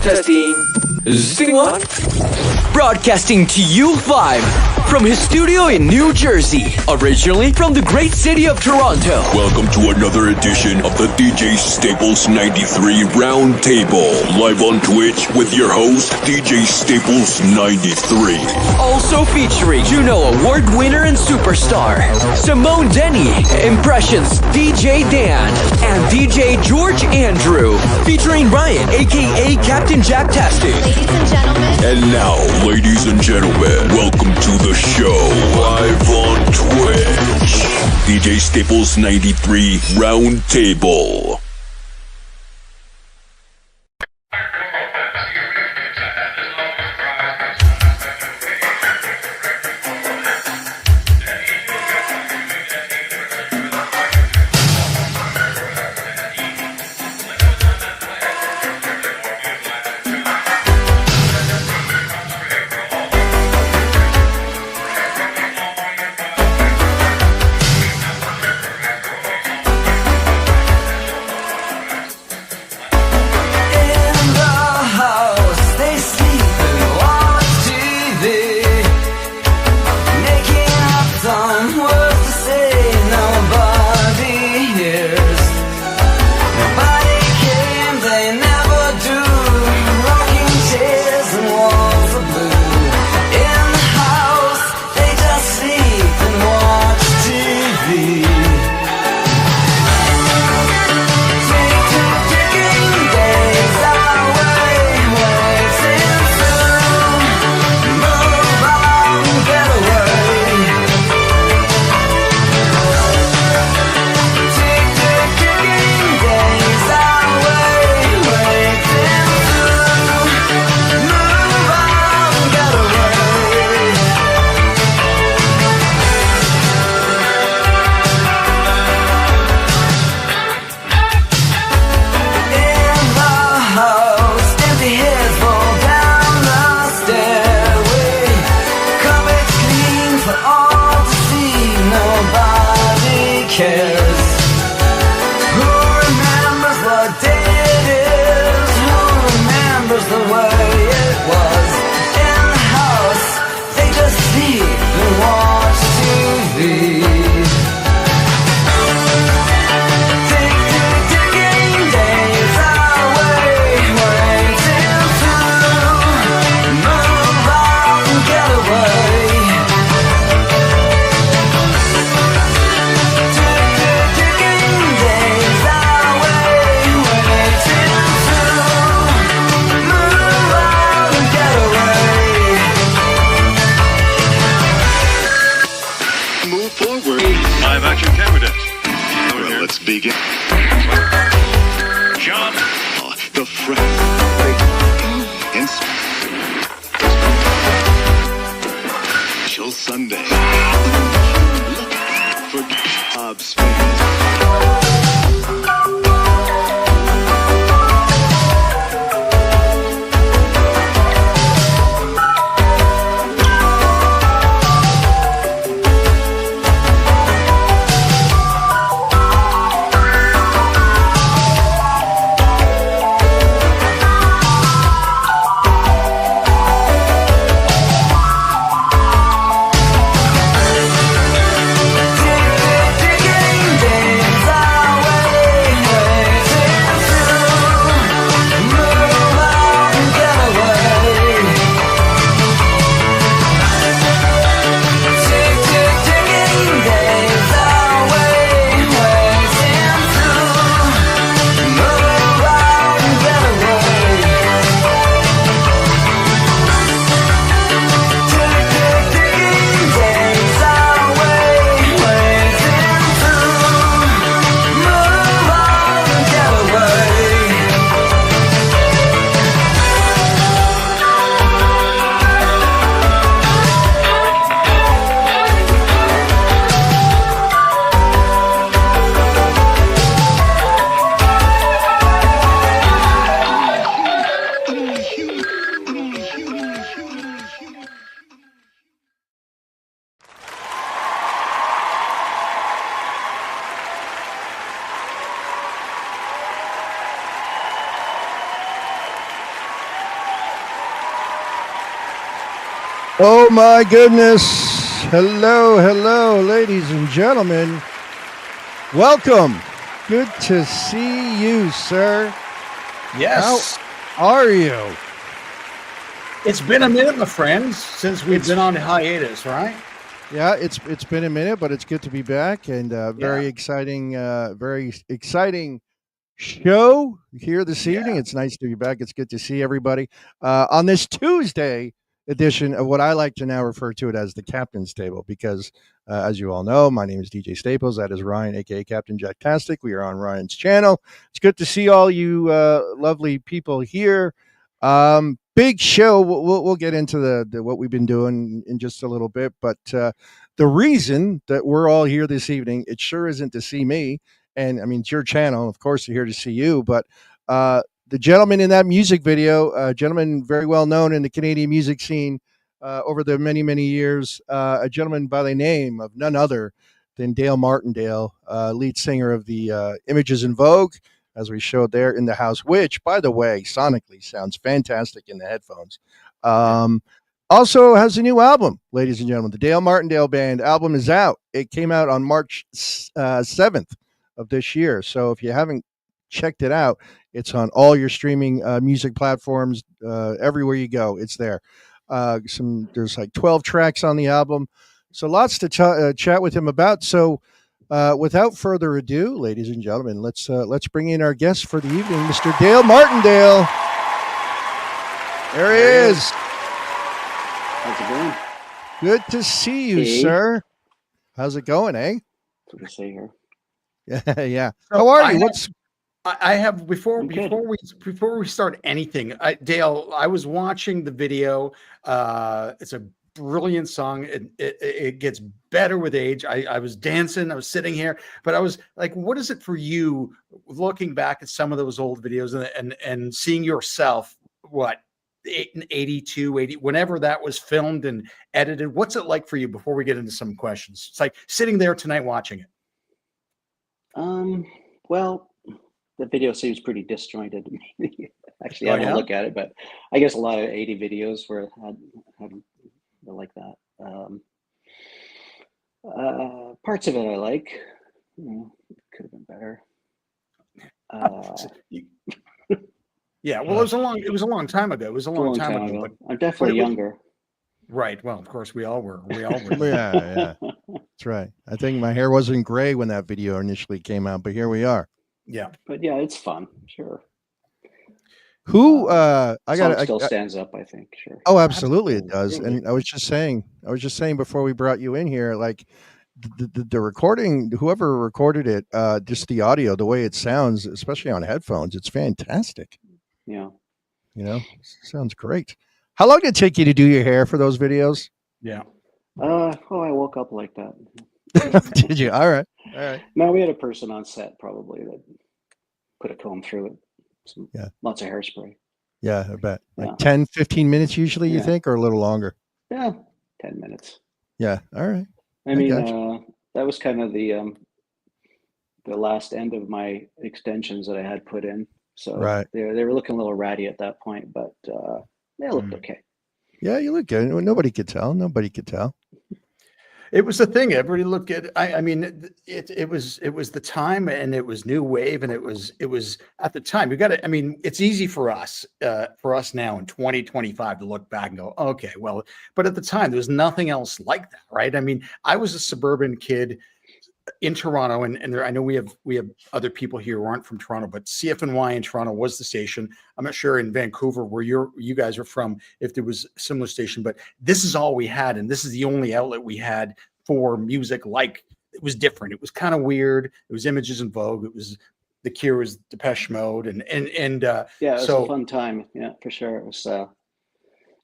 Testing. Zing one. Broadcasting to you live from his studio in New Jersey, originally from the great city of Toronto. Welcome to another edition of the DJ Staples 93 Roundtable, live on Twitch with your host, DJ Staples 93. Also featuring Juno Award winner and superstar, Simone Denny, Impressions DJ Dan, and DJ George Andrew, featuring Ryan, aka Captain Jack Tastic. Ladies and gentlemen. And now, ladies and gentlemen, welcome to the show, live on Twitch. DJ Staples 93 Roundtable. Oh my goodness. Hello, ladies and gentlemen. Welcome. Good to see you, sir. Yes. How are you? It's been a minute, my friends, since we've been on hiatus, right? Yeah, it's been a minute, but it's good to be back and very exciting show here this evening. It's nice to be back. It's good to see everybody on this Tuesday edition of what I like to now refer to it as the Captain's Table, because as you all know, my name is DJ Staples. That is Ryan, aka Captain Jacktastic. We are on Ryan's channel. It's good to see all you lovely people here. Big show. We'll get into the what we've been doing in just a little bit, but the reason that we're all here this evening, it sure isn't to see me. And I mean, it's your channel, of course, we're here to see you. But the gentleman in that music video, a gentleman very well known in the Canadian music scene over the many, many years, a gentleman by the name of none other than Dale Martindale, lead singer of the Images in Vogue, as we showed there in the house, which, by the way, sonically sounds fantastic in the headphones. Also has a new album, ladies and gentlemen. The Dale Martindale Band album is out. It came out on March 7th of this year. So if you haven't checked it out, it's on all your streaming music platforms. Everywhere you go, it's there. There's like 12 tracks on the album. So lots to chat with him about. So without further ado, ladies and gentlemen, let's bring in our guest for the evening, Mr. Dale Martindale. There he is. How's it going? Good to see you, sir. How's it going, eh? Good to see you. Yeah. How are you? I have before we start anything, Dale. I was watching the video. It's a brilliant song. It gets better with age. I was dancing. I was sitting here, but I was like, what is it for you? Looking back at some of those old videos and seeing yourself, what? 82, 80, whenever that was filmed and edited, what's it like for you before we get into some questions? It's like sitting there tonight watching it. Well, the video seems pretty disjointed to me. Actually, I don't look at it, but I guess a lot of 80 videos had like that. Parts of it I like. Could have been better. Yeah, well, it was a long time ago. It was a long time ago. But I'm definitely younger. Right. Well, of course, we all were. Yeah. That's right. I think my hair wasn't gray when that video initially came out, but here we are. Yeah. But yeah, it's fun. Sure. Who still stands up, I think. Sure. Oh, absolutely it does. And I was just saying before we brought you in here, like the recording, whoever recorded it, just the audio, the way it sounds, especially on headphones, it's fantastic. Yeah. Sounds great. How long did it take you to do your hair for those videos? Yeah. I woke up like that. Did you? All right. No, we had a person on set probably that put a comb through it. Lots of hairspray. Yeah, I bet. Like 10, 15 minutes usually, you think, or a little longer? Yeah, 10 minutes. Yeah. All right. I mean, that was kind of the last end of my extensions that I had put in. So they were looking a little ratty at that point, but they looked okay. Yeah, you look good. Nobody could tell. It was the thing. Everybody looked at. I mean, it was the time, and it was new wave, and it was at the time. You got to. I mean, it's easy for us now in 2025 to look back and go, okay, well, but at the time there was nothing else like that, right? I mean, I was a suburban kid in Toronto, and there, I know we have other people here who aren't from Toronto, but CFNY in Toronto was the station. I'm not sure in Vancouver where you guys are from if there was a similar station, but this is all we had, and this is the only outlet we had for music. Like, it was different. It was kind of weird. It was Images in Vogue. It was The Cure, was Depeche Mode, and yeah, it was a fun time. Yeah, for sure. It was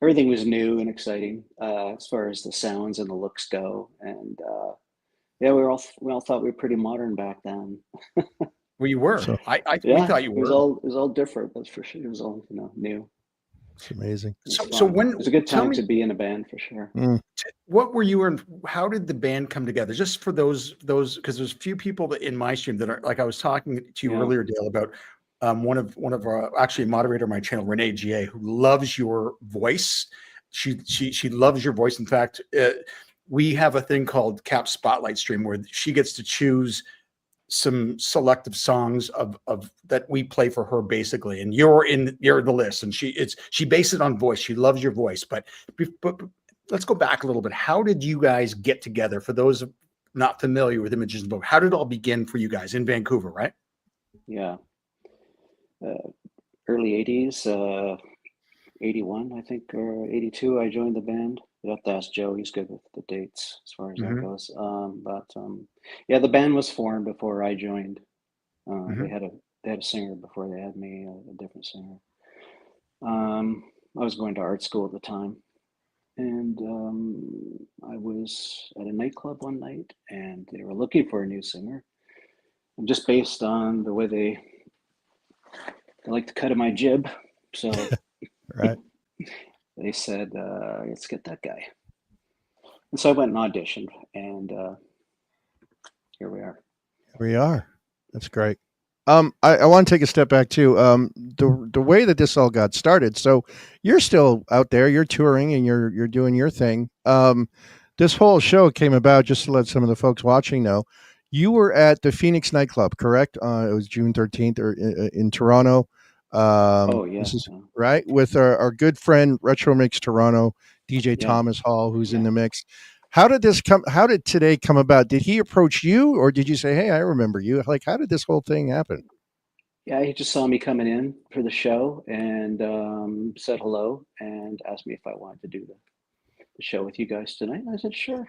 everything was new and exciting as far as the sounds and the looks go, and yeah, we all thought we were pretty modern back then. Well, you were. So, we thought you were. It was all different, that's for sure. It was all new. It's amazing. So when it was a good time to be in a band for sure. What were you and how did the band come together? Just for those because there's a few people that in my stream that are like I was talking to you earlier, Dale, about one of our actually moderator on my channel, Renee GA, who loves your voice. She loves your voice. In fact, we have a thing called Cap Spotlight Stream where she gets to choose some selective songs of that we play for her basically, and you're the list, and she based it on voice. She loves your voice. But let's go back a little bit. How did you guys get together? For those not familiar with Images and Vogue, how did it all begin for you guys in Vancouver, right? Yeah. Early 80s, 81, I think, or 82, I joined the band. You have to ask Joe. He's good with the dates as far as that goes. Yeah, the band was formed before I joined. They had a singer before they had me, a different singer. I was going to art school at the time, and I was at a nightclub one night, and they were looking for a new singer. And just based on the way they like the cut of my jib, so right. They said, let's get that guy. And so I went and auditioned, and here we are. Here we are. That's great. I want to take a step back too. The way that this all got started. So you're still out there, you're touring, and you're doing your thing. This whole show came about, just to let some of the folks watching know. You were at the Phoenix nightclub, correct? It was June 13th, or in Toronto. This is right with our good friend Retro Mix Toronto, DJ Thomas Hall, who's in the mix. How did today come about? Did he approach you, or did you say, "Hey, I remember you"? Like, how did this whole thing happen? Yeah, he just saw me coming in for the show and said hello and asked me if I wanted to do the show with you guys tonight. And I said, sure.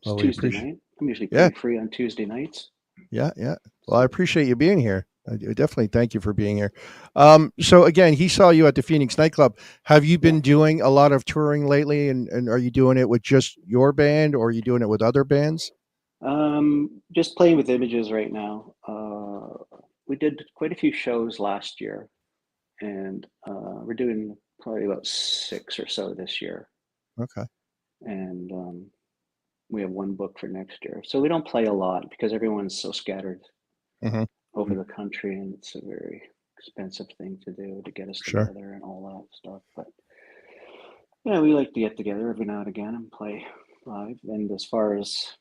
It's Tuesday night. I'm usually pretty free on Tuesday nights. Yeah. Well, I appreciate you being here. I definitely thank you for being here. So again, he saw you at the Phoenix nightclub. Have you been doing a lot of touring lately, and are you doing it with just your band, or are you doing it with other bands? Just playing with Images right now. We did quite a few shows last year, and we're doing probably about 6 or so this year. Okay. And we have one book for next year. So we don't play a lot because everyone's so scattered over the country, and it's a very expensive thing to do to get us together and all that stuff. But yeah, we like to get together every now and again and play live. And as far as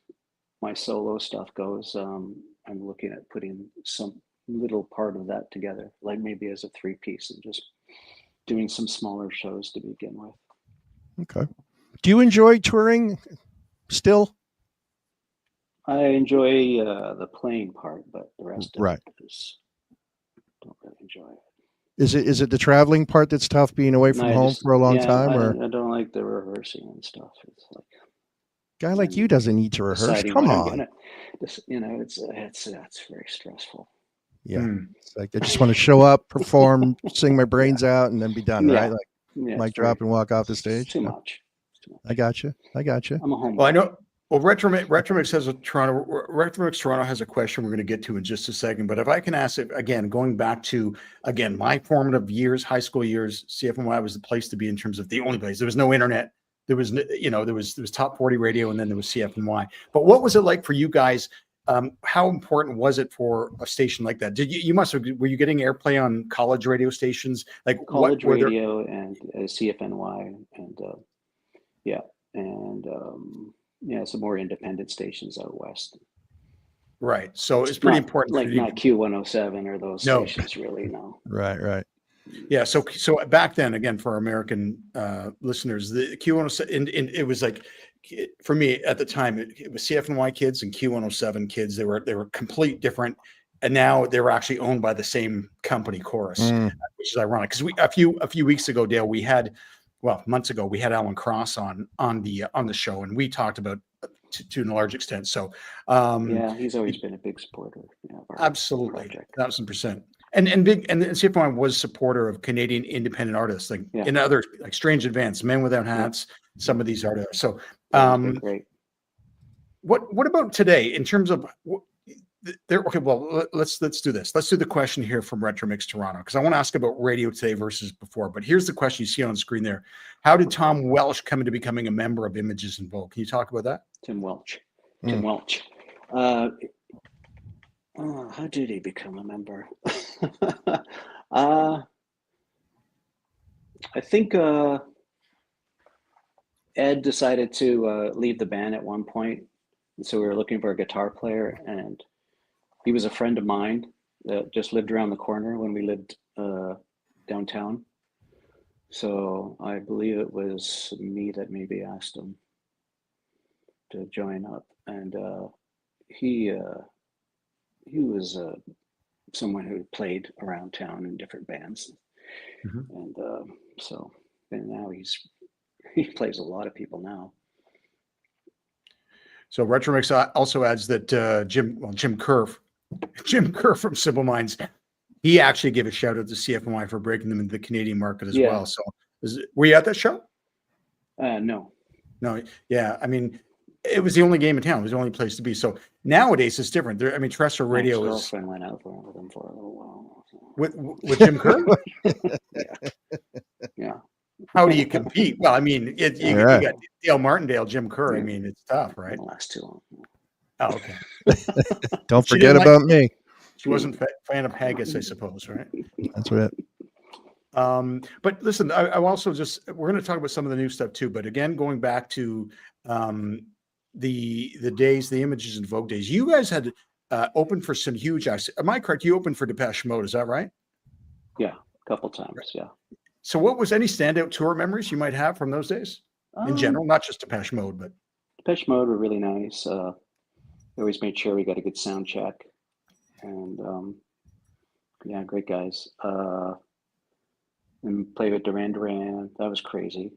my solo stuff goes, I'm looking at putting some little part of that together, like maybe as a 3-piece, and just doing some smaller shows to begin with. Okay. Do you enjoy touring still? I enjoy the playing part, but the rest of it don't really enjoy it. Is it the traveling part that's tough, being away from home for a long time? I don't like the rehearsing and stuff. It's like guy like you doesn't need to rehearse. Come on, it's very stressful. Yeah, it's like I just want to show up, perform, sing my brains out, and then be done. Right, like mic drop and walk off the stage. It's too much. I got you. I'm a home. Well, I know. Well, Retromix has Retromix Toronto has a question we're going to get to in just a second. But if I can ask it again, going back to my formative years, high school years, CFNY was the place to be in terms of the only place. There was no internet. There was there was Top 40 radio, and then there was CFNY. But what was it like for you guys? How important was it for a station like that? Were you getting airplay on college radio stations, like college radio and CFNY and some more independent stations out west. Right. So it's pretty important. Like not Q107 or those stations, really. No. Right. Yeah. So back then, again, for our American listeners, the Q107, and it was like, for me at the time, it was CFNY kids and Q107 kids. They were complete different. And now they were actually owned by the same company, Chorus, which is ironic. Because a few weeks ago, Dale, months ago, we had Alan Cross on the show, and we talked about to a large extent. So he's always been a big supporter. Absolutely, 1,000%. And CFNY was supporter of Canadian independent artists, in other like Strange Advance, Men Without Hats, some of these artists. So great. What about today in terms of okay, well, let's do this. Let's do the question here from Retromix Toronto, because I want to ask about radio today versus before. But here's the question you see on the screen there. How did Tom Welsh come into becoming a member of Images and Vogue? Can you talk about that? Tim Welch. How did he become a member? I think Ed decided to leave the band at one point, and so we were looking for a guitar player, and he was a friend of mine that just lived around the corner when we lived downtown. So I believe it was me that maybe asked him to join up, and he was someone who played around town in different bands, and now he plays a lot of people now. So Retro Mix also adds that Jim Kerr from Simple Minds, he actually gave a shout out to CFMI for breaking them into the Canadian market as well. So were you at that show? No. Yeah. I mean, it was the only game in town. It was the only place to be. So nowadays it's different. I mean, terrestrial radio is. My girlfriend went out with him for a little while. So. With Jim Kerr? Yeah. How do you compete? Well, I mean, you got Dale Martindale, Jim Kerr. I mean, it's tough, right? Didn't last too long. Oh, okay. Don't forget about me. She wasn't a fan of haggis, I suppose, right? That's it. But listen, I also we're going to talk about some of the new stuff too. But again, going back to the days, the Images and Vogue days, you guys had opened for some huge acts. Am I correct? You opened for Depeche Mode, is that right? Yeah, a couple times, yeah. So what was any standout tour memories you might have from those days in general, not just Depeche Mode, but Depeche Mode were really nice. They always made sure we got a good sound check, and great guys. And played with Duran Duran. That was crazy.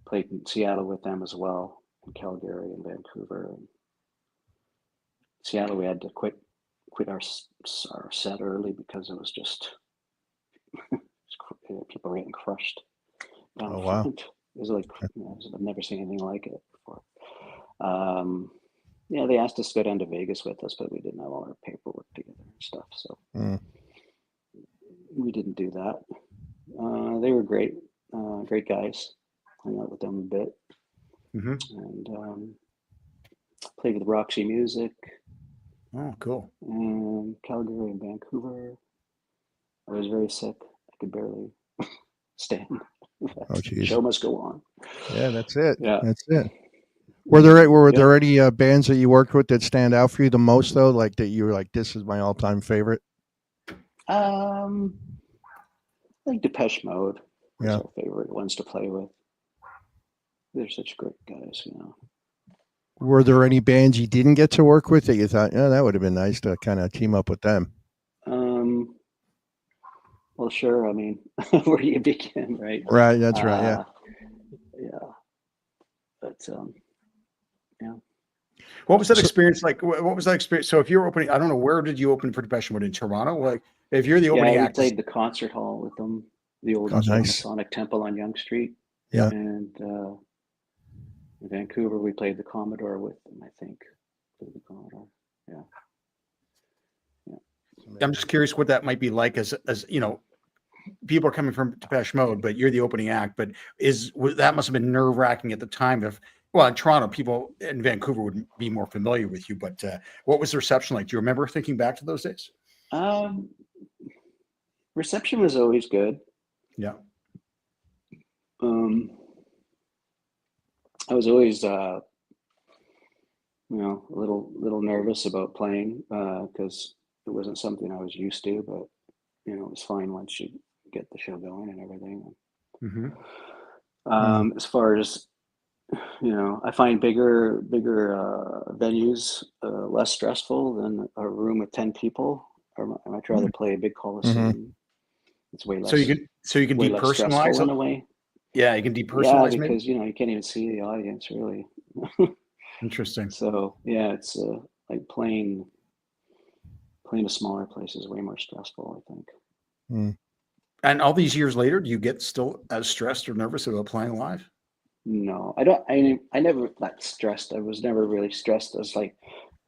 Played in Seattle with them as well, in Calgary and Vancouver. And Seattle, we had to quit our set early because it was just people were getting crushed. Oh wow! It was like I've never seen anything like it before. They asked us to go down to Vegas with us, but we didn't have all our paperwork together and stuff, so we didn't do that. They were great guys. Hung out with them a bit, and played with Roxy Music. Oh, cool! And Calgary and Vancouver. I was very sick. I could barely stand. Oh, geez. Show must go on. Yeah, that's it. Yeah, that's it. Were there any bands that you worked with that stand out for you the most, though? Like that you were like, this is my all-time favorite? Like Depeche Mode. Yeah, our favorite ones to play with. They're such great guys, Were there any bands you didn't get to work with that you thought, that would have been nice to kind of team up with them? Well, sure. I mean, where do you begin, right? Right. That's right. Yeah. Yeah. But yeah. What was that experience like? What was that experience? So if you're opening, I don't know, where did you open for Depeche Mode? In Toronto? Like, if you're the opening act, played the concert hall with them, the old Masonic Temple on Yonge Street. Yeah. And in Vancouver, we played the Commodore with them, I think. The Commodore. Yeah. I'm just curious what that might be like as people are coming from Depeche Mode, but you're the opening act. But that must have been nerve-wracking at the time. In Toronto, people in Vancouver would be more familiar with you. But what was the reception like? Do you remember thinking back to those days? Reception was always good. Yeah. I was always, a little nervous about playing because it wasn't something I was used to. But it was fine once you get the show going and everything. As far as I find bigger venues less stressful than a room with 10 people. I'd much rather play a big coliseum. It's way less. So you can depersonalize in a way. Yeah, you can depersonalize. Yeah, because you can't even see the audience really. Interesting. So it's like playing a smaller place is way more stressful, I think. And all these years later, do you get still as stressed or nervous about playing live? No, I don't. I never got stressed. I was never really stressed. I was like,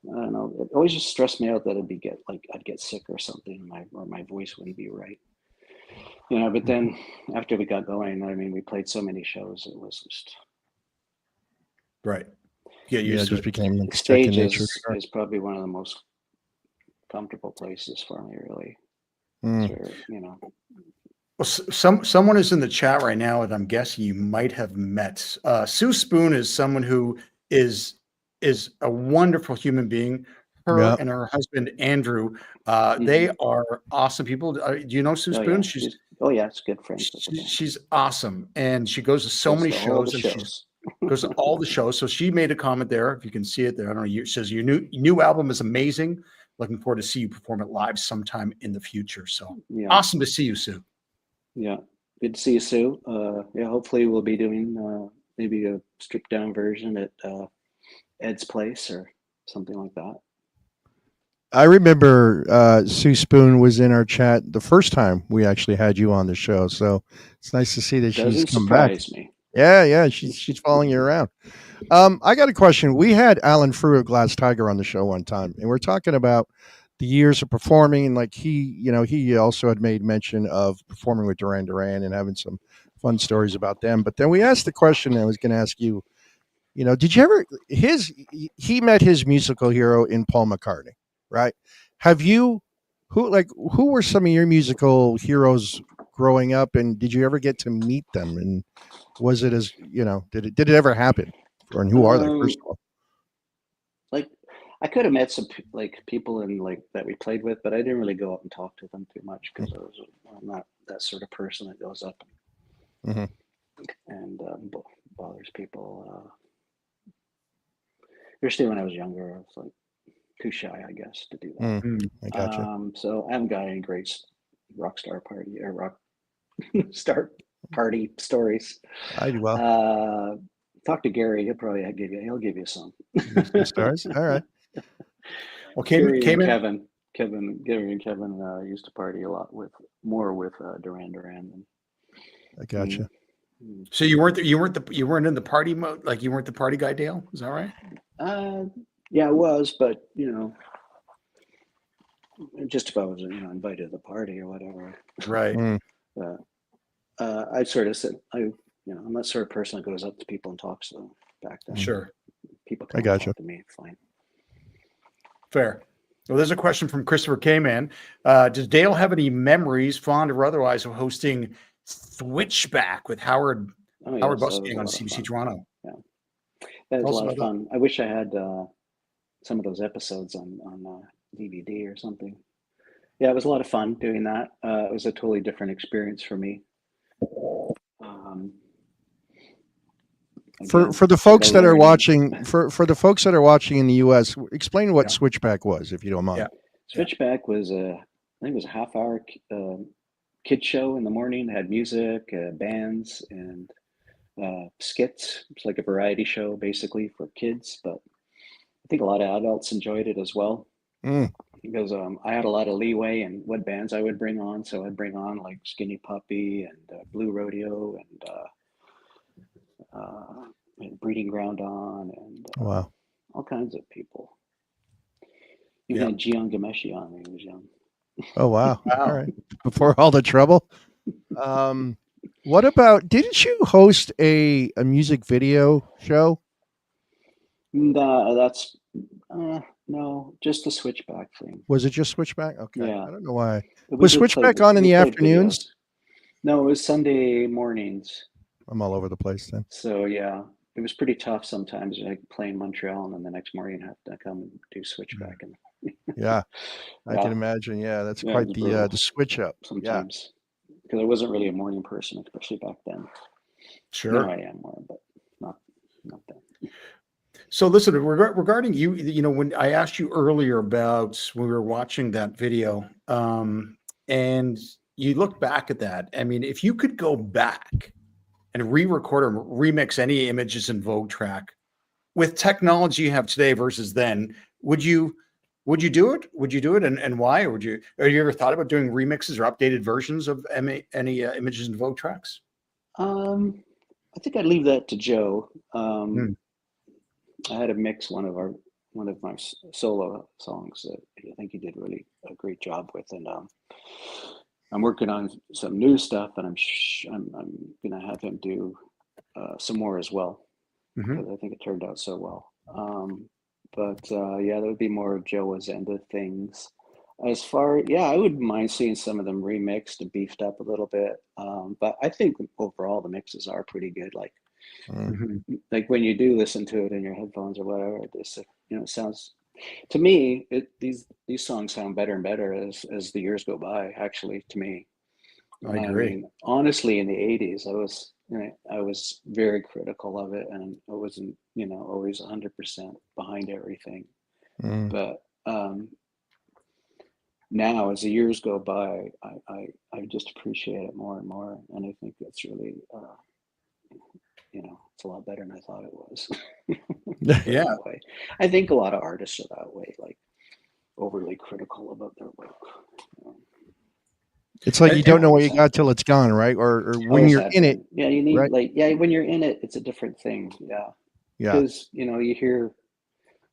I don't know. It always just stressed me out that I'd get sick or something, or my voice wouldn't be right. But then after we got going, we played so many shows. It was just right. It just became the stage is probably one of the most comfortable places for me, really. Where, Well, someone is in the chat right now, and I'm guessing you might have met. Sue Spoon is someone who is a wonderful human being. Her Yeah. and her husband Andrew, they are awesome people. Do you know Sue Spoon? Yeah. It's good friends. She's awesome, and she goes to so many shows, and she goes to all the shows. So she made a comment there. If you can see it there, I don't know. It says your new album is amazing. Looking forward to see you perform it live sometime in the future. So awesome to see you, Sue. Yeah, good to see you, Sue. Hopefully we'll be doing maybe a stripped down version at Ed's place or something like that. I remember Sue Spoon was in our chat the first time we actually had you on the show, so it's nice to see that she's come back. Me. Yeah, she's following you around. I got a question. We had Alan Frew of Glass Tiger on the show one time, and we're talking about the years of performing, and like he also had made mention of performing with Duran Duran and having some fun stories about them. But then we asked the question, and I was going to ask you, did you ever he met his musical hero in Paul McCartney, right? Who were some of your musical heroes growing up, and did you ever get to meet them? And was it did it ever happen? And who are they, first of all? Like, I could have met some people in that we played with, but I didn't really go up and talk to them too much because I'm not that sort of person that goes up and bothers people. Especially when I was younger, I was like too shy, I guess, to do that. I gotcha. So I haven't got any great rock star party stories. I do well. Talk to Gary. He'll give you some stars. All right. Well, Gary and Kevin used to party a lot with Duran Duran. I gotcha. So you weren't in the party mode, like you weren't the party guy, Dale? Is that right? Yeah, I was, but just if I was invited to the party or whatever. Right. I sort of said I'm that sort of person that goes up to people and talks to them back then. Sure. People come talk to me. Fine. Fair. Well, there's a question from Christopher K-Man. Does Dale have any memories, fond or otherwise, of hosting Switchback with Howard Busking on CBC Toronto? Yeah. That was a lot of fun. I wish I had some of those episodes on DVD or something. Yeah, it was a lot of fun doing that. It was a totally different experience for me. For the folks that are watching, for the folks that are watching in the U.S., explain what Switchback was, if you don't mind. Yeah. Switchback was I think it was a half-hour kid show in the morning. It had music, bands, and skits. It's like a variety show basically for kids, but I think a lot of adults enjoyed it as well. Because I had a lot of leeway in what bands I would bring on. So I'd bring on like Skinny Puppy and Blue Rodeo and Breeding Ground on and all kinds of people. Even had Gian Gameshi on when he was young. Oh, wow. All right. Before all the trouble. What about, didn't you host a music video show? No, just the Switchback thing. Was it just Switchback? Okay. Yeah. I don't know why. Was Switchback on in the afternoons? Videos. No, it was Sunday mornings. I'm all over the place then. So yeah, it was pretty tough sometimes, like playing Montreal and then the next morning have to come and do Switchback. And yeah, I can imagine. Yeah, that's quite the switch up sometimes. Because I wasn't really a morning person, especially back then. Sure. Now I am more, but not then. So listen, regarding you, when I asked you earlier about when we were watching that video, and you look back at that, I mean, if you could go back and re-record or remix any images in Vogue track with technology you have today versus then, would you do it? Would you do it, and why? Or have you ever thought about doing remixes or updated versions of any images in Vogue tracks? I think I'd leave that to Joe. I had to mix one of my solo songs that I think he did really a great job with, and I'm working on some new stuff, and I'm gonna have him do some more as well because I think it turned out so well. But there would be more Joe Azenda things. I wouldn't mind seeing some of them remixed and beefed up a little bit. But I think overall the mixes are pretty good. Like, like when you do listen to it in your headphones or whatever, this, it sounds, to me, these songs sound better and better as the years go by. Actually, to me, I agree. mean, honestly, in the '80s, I was very critical of it, and I wasn't, always 100% behind everything. But now, as the years go by, I just appreciate it more and more, and I think it's really, it's a lot better than I thought it was. Yeah. That way. I think a lot of artists are that way, like overly critical about their work. It's like you don't know what you got till it's gone, right? Or when you're in it. Yeah, you need right? when you're in it, it's a different thing. Yeah. Yeah. Because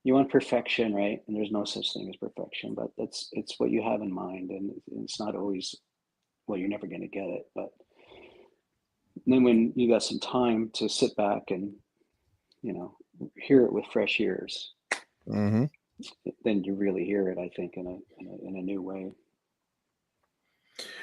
you want perfection, right? And there's no such thing as perfection, but it's what you have in mind, and it's not always, well, you're never going to get it. But then when you got some time to sit back and hear it with fresh ears, then you really hear it, I think, in a new way.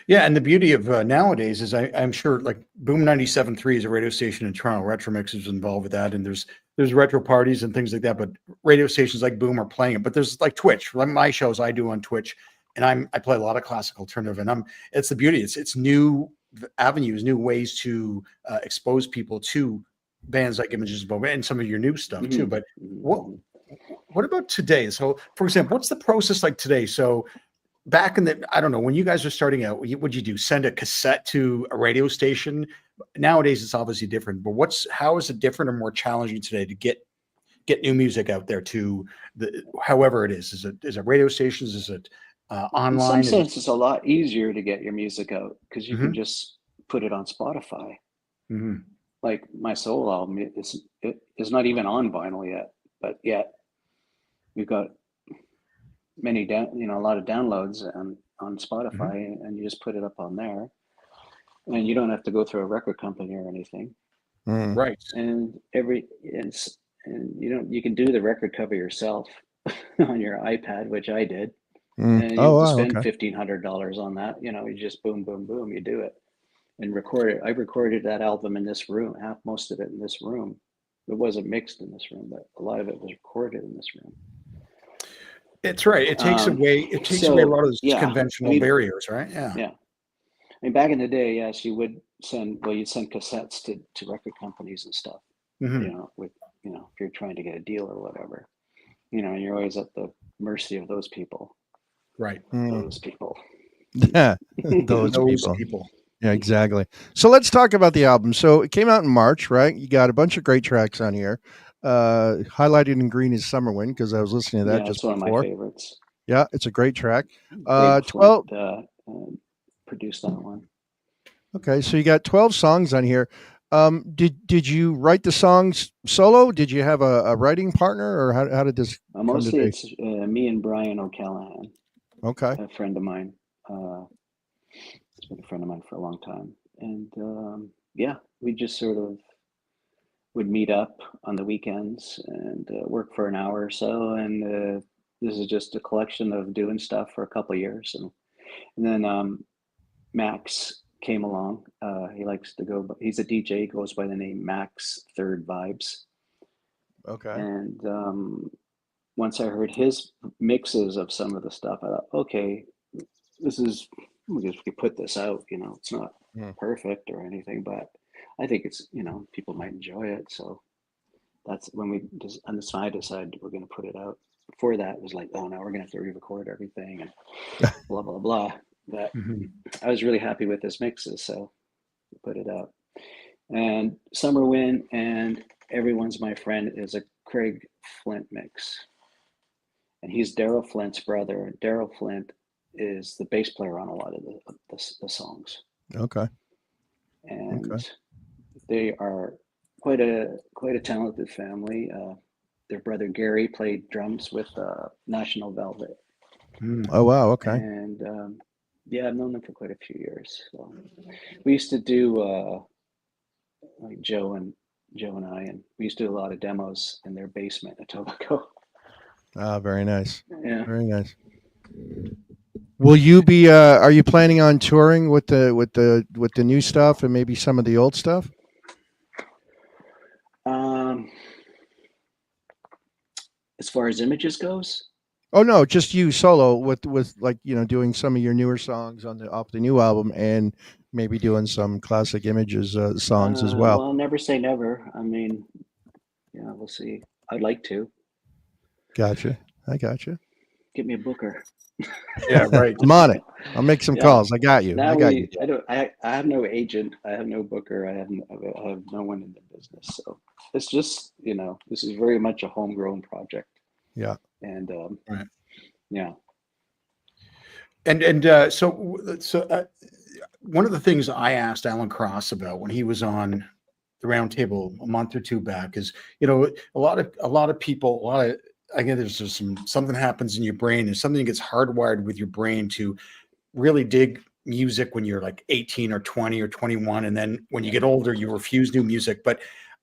Yeah, and the beauty of nowadays is I'm sure like Boom 97.3 is a radio station in Toronto. Retro Mix is involved with that, and there's retro parties and things like that. But radio stations like Boom are playing it. But there's like Twitch, like my shows I do on Twitch, and I play a lot of classical alternative, and it's the beauty. It's new avenues, new ways to expose people to bands like Images of Vogue and some of your new stuff too. But what about today? So, for example, what's the process like today? So back in I don't know, when you guys were starting out, what'd you do? Send a cassette to a radio station? Nowadays, it's obviously different, but how is it different or more challenging today to get new music out there to however it is? Is it radio stations? Is it online? In some sense, it's a lot easier to get your music out because you can just put it on Spotify. Like my solo album is not even on vinyl yet, but yet we've got a lot of downloads on Spotify, and you just put it up on there, and you don't have to go through a record company or anything. Right. And you can do the record cover yourself on your iPad, which I did. And you have to spend $1,500 on that. You just boom, boom, boom, you do it and record it. I recorded that album in this room, most of it in this room. It wasn't mixed in this room, but a lot of it was recorded in this room. It's right. It takes away a lot of those conventional barriers, right? Yeah. Yeah. I mean, back in the day, yes, you'd send cassettes to record companies and stuff. If you're trying to get a deal or whatever, and you're always at the mercy of those people. Right. Those people. Yeah. Those people. Yeah, exactly. So let's talk about the album. So it came out in March, right? You got a bunch of great tracks on here. Highlighted in green is Summer Wind, because I was listening to that just one before. Of my favorites. Yeah, it's a great track. 12 produced that one. Okay, so you got 12 songs on here. Did you write the songs solo? Did you have a writing partner, or how did this? Mostly it's me and Brian O'Callahan. Okay, a friend of mine. He's been a friend of mine for a long time, and we just sort of would meet up on the weekends and work for an hour or so. And this is just a collection of doing stuff for a couple of years. And then Max came along. He likes to go, he's a DJ, he goes by the name Max Third Vibes. Okay. And once I heard his mixes of some of the stuff, I thought, okay, we could put this out, it's not perfect or anything, but I think it's, people might enjoy it. So that's when I decided we're going to put it out. Before that, it was like, oh, now we're going to have to re-record everything and blah, blah, blah. But I was really happy with his mixes, so we put it out. And Summer Wind and Everyone's My Friend is a Craig Flint mix. And he's Daryl Flint's brother. Daryl Flint is the bass player on a lot of the songs. Okay. And they are quite a talented family. Their brother Gary played drums with National Velvet. Oh wow! Okay. And I've known them for quite a few years. So we used to do like Joe and I, and we used to do a lot of demos in their basement at Tobacco. Ah, very nice. Yeah, very nice. Will you be? Are you planning on touring with the new stuff and maybe some of the old stuff? As far as images goes. Oh no, just you solo with like doing some of your newer songs off the new album and maybe doing some classic images songs as well. Well, never say never. I mean, yeah, we'll see. I'd like to. Gotcha. I gotcha. Get me a booker. Yeah, right. I'm on it. I'll make some calls. I got you. I got you. I have no agent. I have no booker. I have no one in the business. So it's just this is very much a homegrown project. Yeah. And right. Yeah. And so one of the things I asked Alan Cross about when he was on the roundtable a month or two back is, a lot of people, I guess there's just something happens in your brain and something gets hardwired with your brain to really dig music when you're like 18 or 20 or 21. And then when you get older, you refuse new music. But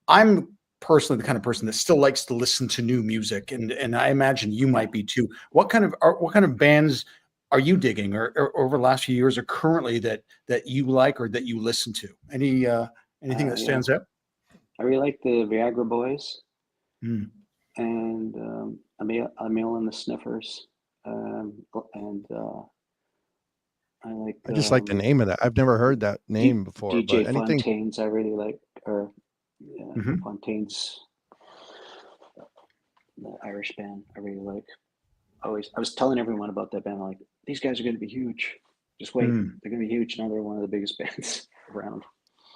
I'm personally the kind of person that still likes to listen to new music. And I imagine you might be too. What kind of bands are you digging or over the last few years or currently that you like or that you listen to? Anything that stands out? I really like the Viagra Boys. And Emil and the Sniffers, and I just like the name of that. I've never heard that name before. DJ but anything... Fontaine's I really like, or Fontaine's, the Irish band I really like. I was telling everyone about that band. Like, these guys are going to be huge. Just wait, they're going to be huge. Now they're one of the biggest bands around.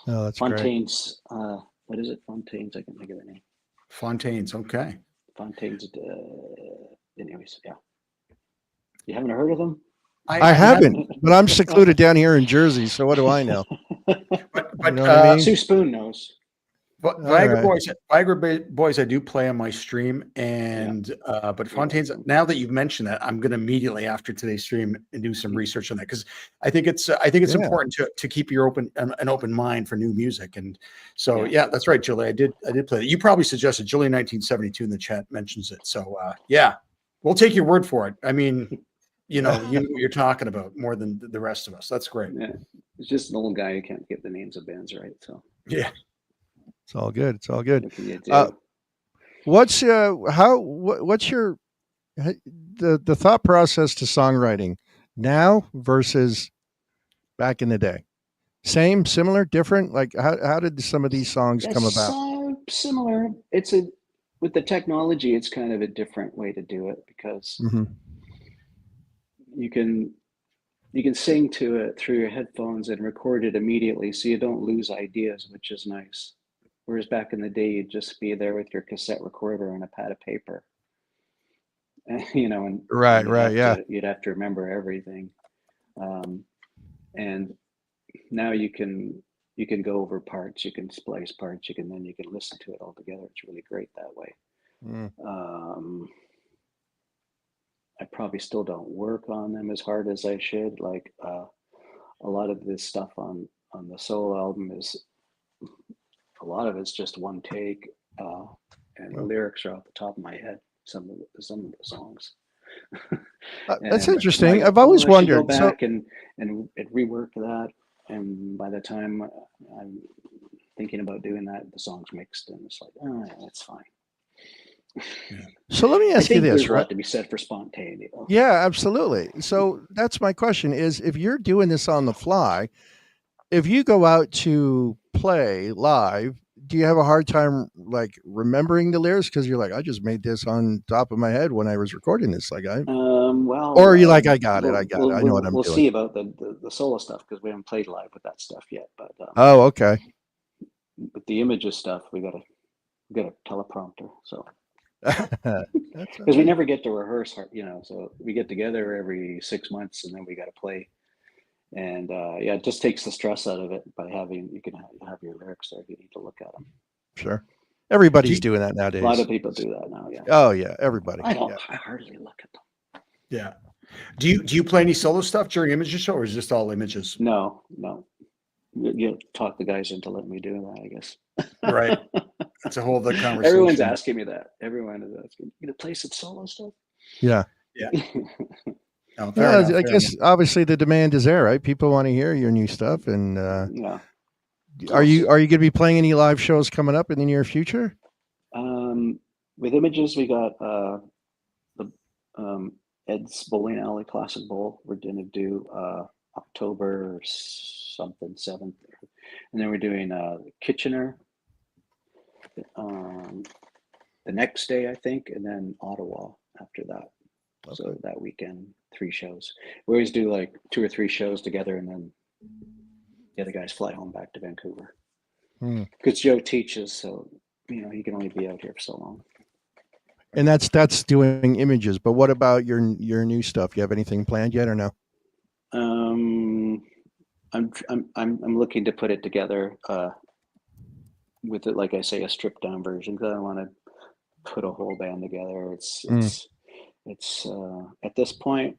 Oh, that's Fontaine's. Great. What is it? Fontaine's. I can't think of the name. Fontaine's. Okay. Fontaine's. Anyways, yeah. You haven't heard of them? I haven't, but I'm secluded down here in Jersey, so what do I know? But you know what I mean? Sue Spoon knows. But Viagra Boys, I do play on my stream, and but Fontaine's. Now that you've mentioned that, I'm going to immediately after today's stream and do some research on that because I think it's important to keep your an open mind for new music. And so yeah, that's right, Julie. I did play that. You probably suggested Julie 1972 in the chat mentions it. So yeah, we'll take your word for it. I mean, you know what you're talking about more than the rest of us. That's great. Yeah, it's just an old guy who can't get the names of bands right. So yeah. It's all good. It's all good. What's what's your the thought process to songwriting now versus back in the day? Same, similar, different? Like how did some of these songs come about? Similar. With the technology, it's kind of a different way to do it because you can sing to it through your headphones and record it immediately, so you don't lose ideas, which is nice. Whereas back in the day, you'd just be there with your cassette recorder and a pad of paper, and you'd have to remember everything. And now you can go over parts, you can splice parts, you can listen to it all together. It's really great that way. I probably still don't work on them as hard as I should. Like a lot of this stuff on the solo album a lot of it's just one take, and the lyrics are off the top of my head. Some of the songs. That's interesting. I've always wondered. Go back and rework that, and by the time I'm thinking about doing that, the song's mixed, and it's like, that's fine. So let me ask you this, there's a lot to be said for spontaneity. Yeah, absolutely. So that's my question: is if you're doing this on the fly, if you go out to play live, do you have a hard time like remembering the lyrics because you're like, I just made this on top of my head when I was recording this? Like or are you like, I got it. I know what I'm doing. We'll see about the solo stuff because we haven't played live with that stuff yet. But oh, okay. With the images stuff, we got a teleprompter, so because we never get to rehearse, so we get together every 6 months and then we got to play. And it just takes the stress out of it by you can have your lyrics there if you need to look at them. Sure. Everybody's doing that nowadays. A lot of people do that now, yeah. Oh yeah, everybody. I hardly look at them. Yeah. Do you play any solo stuff during Images show, or is it just all images? No. You talk the guys into letting me do that, I guess. Right. That's a whole other conversation. Everyone's asking me that. Everyone is asking, you gonna play some solo stuff? Yeah. Yeah. Oh, I guess obviously the demand is there, right? People want to hear your new stuff, and yeah. Are you going to be playing any live shows coming up in the near future? With Images, we got the Ed's Bowling Alley Classic Bowl. We're going to do October something 7th, and then we're doing Kitchener the next day, I think, and then Ottawa after that. Okay. So that weekend, 3 shows. We always do like 2 or 3 shows together, and then the other guys fly home back to Vancouver. Because Joe teaches, so he can only be out here for so long. And that's doing Images. But what about your new stuff? You have anything planned yet, or no? I'm looking to put it together with it, like I say, a stripped down version, because I don't want to put a whole band together. It's at this point,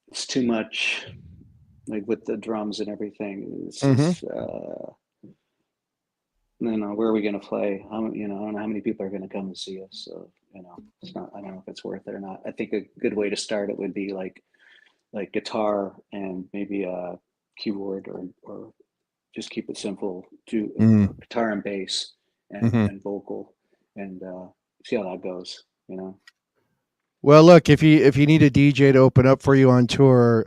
it's too much. Like with the drums and everything, it's just, where are we going to play? I don't know how many people are going to come and see us. So, it's not, I don't know if it's worth it or not. I think a good way to start it would be like guitar and maybe a keyboard or just keep it simple to guitar and bass and vocal and see how that goes, Well, look, if you need a DJ to open up for you on tour,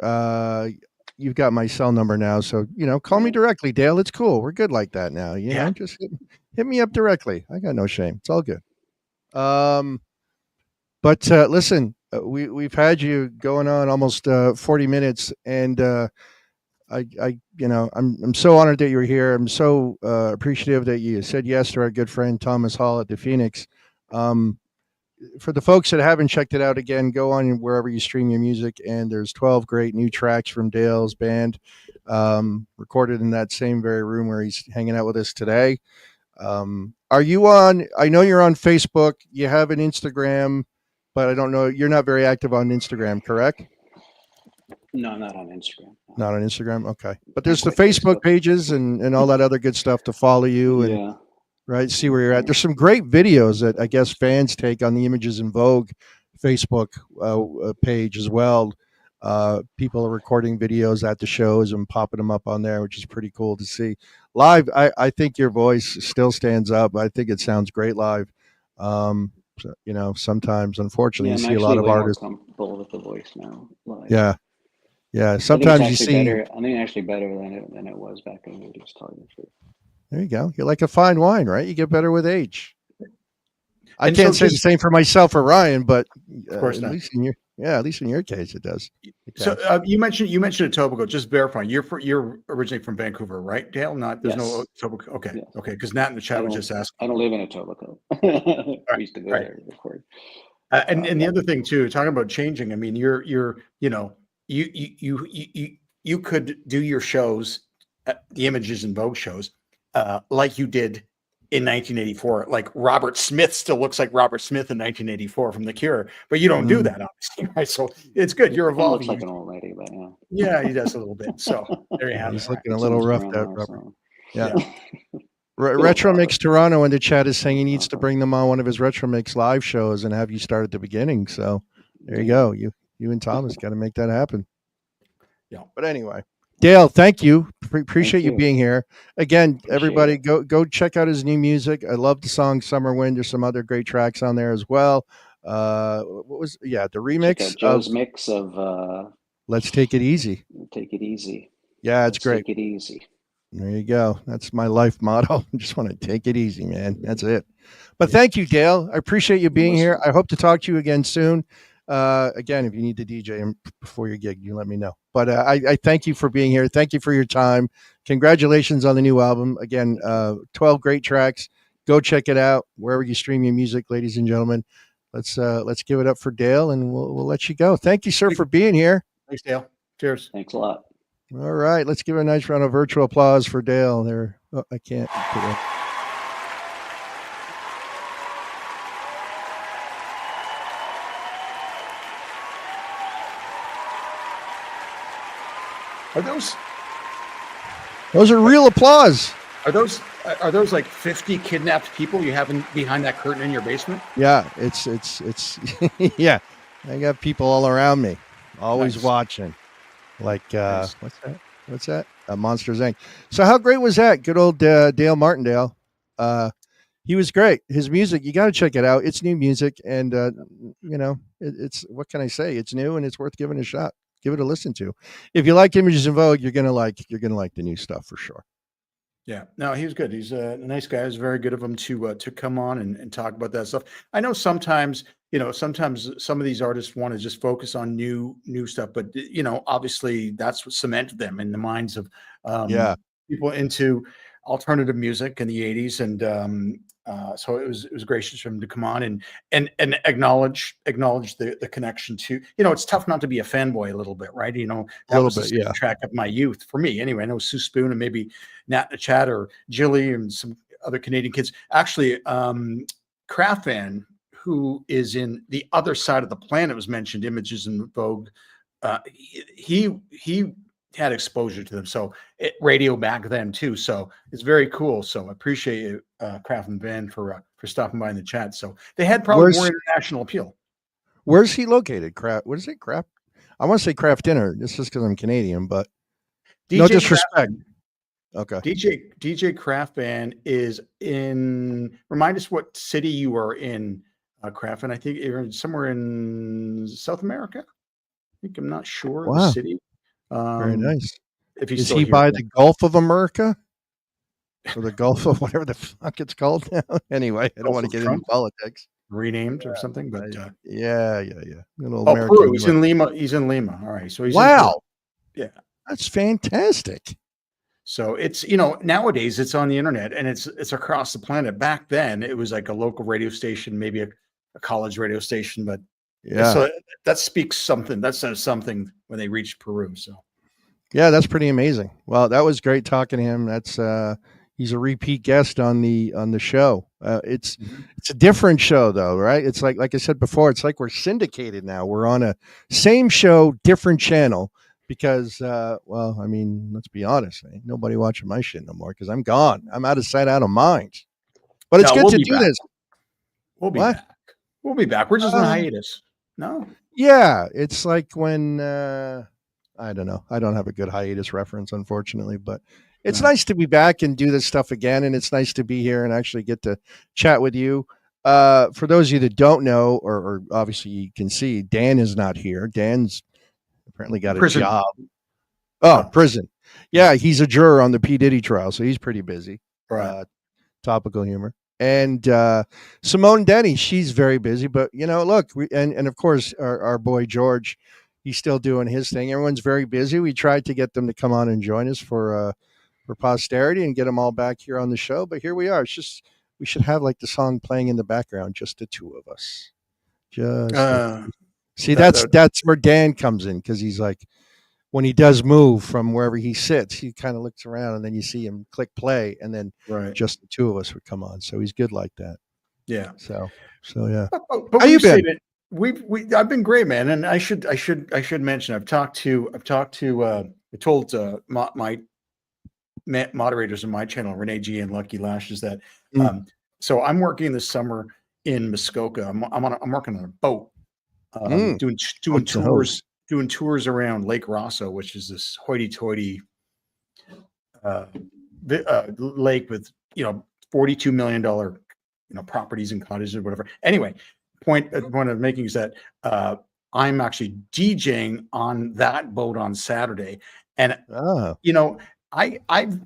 you've got my cell number now, so call me directly, Dale. It's cool. We're good like that now. You know, just hit me up directly. I got no shame. It's all good. But listen, we've had you going on almost 40 minutes, and I'm so honored that you're here. I'm so appreciative that you said yes to our good friend Thomas Hall at the Phoenix. For the folks that haven't checked it out, again, go on wherever you stream your music, and there's 12 great new tracks from Dale's band, recorded in that same very room where he's hanging out with us today. Are you on? I know you're on Facebook. You have an Instagram, but I don't know. You're not very active on Instagram, correct? No, I'm not on Instagram. No. Not on Instagram. Okay, but there's the Facebook pages and all that other good stuff to follow you and right, see where you're at. There's some great videos that I guess fans take on the Images in Vogue Facebook page as well. People are recording videos at the shows and popping them up on there, which is pretty cool to see. Live, I think your voice still stands up. I think it sounds great live. Sometimes, unfortunately, you see a lot of artists. I'm comfortable with the voice now. Live. Yeah. Sometimes you see. Better, I think actually better than it was back in the 80s. Telling the truth. There you go. You're like a fine wine, right? You get better with age. I can't say the same for myself or Ryan, but of course not. At least in your case, it does. So you mentioned Etobicoke. Just verifying, you're originally from Vancouver, right, Dale? There's no Etobicoke. Okay, yes. Okay. Because Nat in the chat was just asking. I don't live in Etobicoke. I used to go there to record. And the other thing too, talking about changing. I mean, you could do your shows, the Images in Vogue shows, like you did in 1984. Like Robert Smith still looks like Robert Smith in 1984 from The Cure, but you don't do that, obviously, right? So it's good. You're evolving. He looks like an old lady, but yeah, he does a little bit. So there you have it. He's looking a little roughed out, Robert. Yeah. Retro Mix Toronto in the chat is saying he needs to bring them on one of his Retro Mix live shows and have you start at the beginning. So there you go. You and Thomas got to make that happen. Yeah. But anyway, Dale, thank you. Appreciate you being here. Again, everybody go check out his new music. I love the song Summer Wind. There's some other great tracks on there as well. The remix Joe's mix of Let's Take It Easy. Take it easy. Yeah, it's great. Take it easy. There you go. That's my life motto. I just want to take it easy, man. That's it. But thank you, Dale. I appreciate you being here. I hope to talk to you again soon. Again, if you need to DJ before your gig, you let me know. But I thank you for being here. Thank you for your time. Congratulations on the new album. Again, 12 great tracks. Go check it out wherever you stream your music, ladies and gentlemen. Let's give it up for Dale, and we'll let you go. Thank you, sir, for being here. Thanks, Dale. Cheers. Thanks a lot. All right, let's give a nice round of virtual applause for Dale. There, I can't put it. Those are real applause. Are those like 50 kidnapped people you have behind that curtain in your basement? Yeah, it's yeah. I got people all around me, always Nice. watching. Like, Nice. What's that? Monsters Inc. So how great was that? Good old Dale Martindale. He was great. His music, you got to check it out. It's new music, and it's what can I say? It's new and it's worth giving a shot. Give it a listen to. If you like Images in Vogue, you're gonna like the new stuff for sure. Yeah, no, he was good. He's a nice guy. It was very good of him to come on and talk about that stuff. I know sometimes some of these artists want to just focus on new stuff, but obviously that's what cemented them in the minds of people into alternative music in the 80s. And so it was gracious for him to come on and acknowledge the connection to, it's tough not to be a fanboy a little bit, right? That was the soundtrack of my youth for me anyway. I know Sue Spoon and maybe Nat the Chat or Jilly and some other Canadian kids. Actually, Kraft Van, who is in the other side of the planet, was mentioned, Images in Vogue. He had exposure to them, so radio back then too. So it's very cool. So I appreciate you, Kraft and Van, for stopping by in the chat. So they had probably more international appeal. Where's he located? Kraft? What is it? Kraft? I want to say Kraft Dinner. This is because I'm Canadian, but no disrespect. Okay. DJ Kraft Van is in. Remind us what city you are in, Kraft Van. I think you're somewhere in South America. I think I'm not sure the city. Very nice. If he's is he by the Gulf of America or the Gulf of whatever the fuck it's called now? Anyway, I don't want to get into politics. Renamed or something, but yeah. Peru. He's in Lima. He's in Lima. All right. So he's yeah, that's fantastic. So it's nowadays it's on the internet and it's across the planet. Back then it was like a local radio station, maybe a college radio station, but so that speaks something. That says something when they reached Peru. So yeah, that's pretty amazing. Well, that was great talking to him. That's he's a repeat guest on the show. It's a different show though, right? It's like I said before, it's like we're syndicated now. We're on a same show, different channel. Because, let's be honest, ain't nobody watching my shit no more because I'm gone. I'm out of sight, out of mind. But it's good to do this. We'll be back. We'll be back. We're just on hiatus. No. Yeah, it's like when I don't know. I don't have a good hiatus reference, unfortunately, but it's nice to be back and do this stuff again, and it's nice to be here and actually get to chat with you. For those of you that don't know, or obviously you can see, Dan is not here. Dan's apparently got a job. Prison. Yeah, he's a juror on the P. Diddy trial, so he's pretty busy. Right. Topical humor. And Simone Denny, she's very busy. But, look, and of course, our boy George, he's still doing his thing. Everyone's very busy. We tried to get them to come on and join us for posterity and get them all back here on the show. But here we are. It's just, we should have like the song playing in the background, just the two of us. See, that's where Dan comes in because he's like, when he does move from wherever he sits, he kind of looks around and then you see him click play and then just the two of us would come on. So he's good like that. Yeah. So yeah. But how you been? I've been great, man. And I should mention I told my moderators on my channel, Renee G and Lucky Lashes, that so I'm working this summer in Muskoka. I'm working on a boat. Doing tours around Lake Rosso, which is this hoity-toity lake with $42 million properties and cottages or whatever. Anyway, point I'm making is that I'm actually DJing on that boat on Saturday, and I've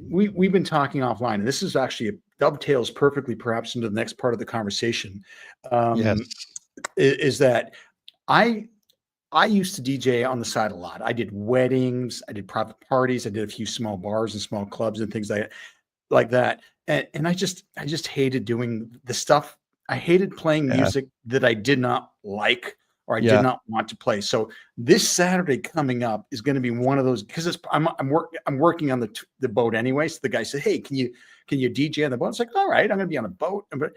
we've been talking offline, and this is actually dovetails perfectly perhaps into the next part of the conversation. Is that I used to DJ on the side a lot. I did weddings, I did private parties, I did a few small bars and small clubs and things like that. And I just hated doing the stuff. I hated playing music that I did not like or I did not want to play. So this Saturday coming up is going to be one of those, because I'm working on the boat anyway. So the guy said, "Hey, can you DJ on the boat?" It's like, all right, I'm going to be on a boat, but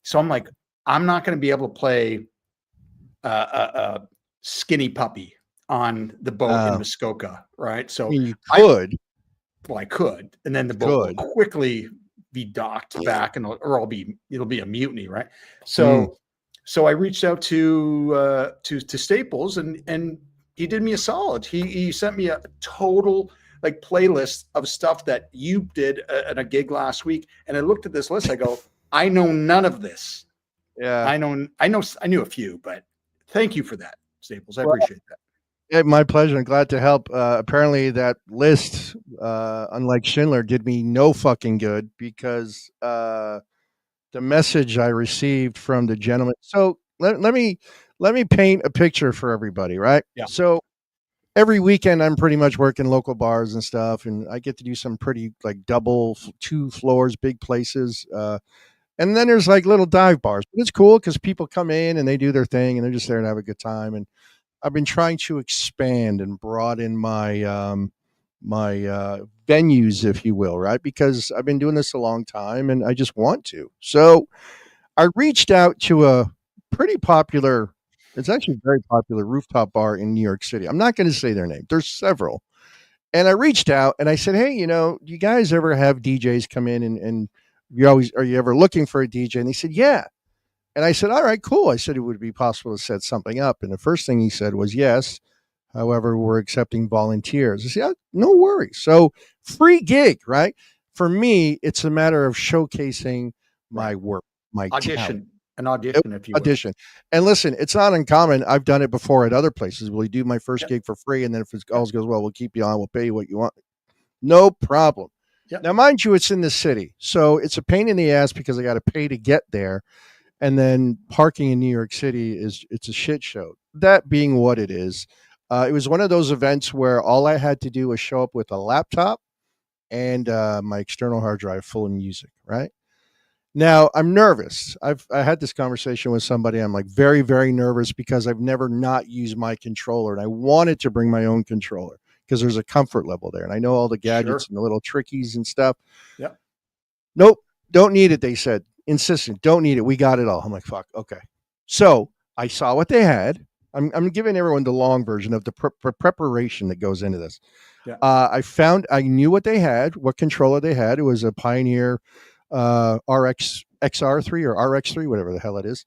so I'm like, I'm not going to be able to play a Skinny Puppy on the boat in Muskoka, right? So you could. I could, and then the boat will quickly be docked back, or it'll be a mutiny, right? So So I reached out to Staples, and he did me a solid. He sent me a total like playlist of stuff that you did at a gig last week. And I looked at this list. I go, I know none of this. Yeah, I knew a few, but thank you for that, Staples. I appreciate that. Yeah, my pleasure. I'm glad to help. Apparently, that list, unlike Schindler, did me no fucking good because the message I received from the gentleman. So let me paint a picture for everybody, right? Yeah. So every weekend, I'm pretty much working local bars and stuff, and I get to do some pretty like double, 2 floors, big places. And then there's like little dive bars. But it's cool because people come in and they do their thing, and they're just there to have a good time. And I've been trying to expand and broaden my venues, if you will, right? Because I've been doing this a long time, and I just want to. So I reached out to a pretty popular. It's actually a very popular rooftop bar in New York City. I'm not going to say their name. There's several. And I reached out and I said, hey, do you guys ever have DJs come in and are you ever looking for a DJ? And they said, yeah. And I said, all right, cool. I said it would be possible to set something up. And the first thing he said was yes. However, we're accepting volunteers. I said, yeah, no worries. So free gig, right? For me, it's a matter of showcasing my work, my talent. An audition, if you will. Audition. And listen, it's not uncommon. I've done it before at other places. We'll do my first gig for free. And then if it all goes well, we'll keep you on. We'll pay you what you want. No problem. Yep. Now, mind you, it's in the city. So it's a pain in the ass because I got to pay to get there. And then parking in New York City it's a shit show. That being what it is, it was one of those events where all I had to do was show up with a laptop and my external hard drive full of music, right? Now, I'm nervous. I had this conversation with somebody. I'm like very, very nervous because I've never not used my controller, and I wanted to bring my own controller because there's a comfort level there. And I know all the gadgets and the little trickies and stuff. Yeah. Nope, don't need it, they said. Insistent, don't need it. We got it all. I'm like, fuck, okay. So I saw what they had. I'm giving everyone the long version of the preparation that goes into this. Yeah. I knew what they had, what controller they had. It was a Pioneer RX XR3 or RX3, whatever the hell it is.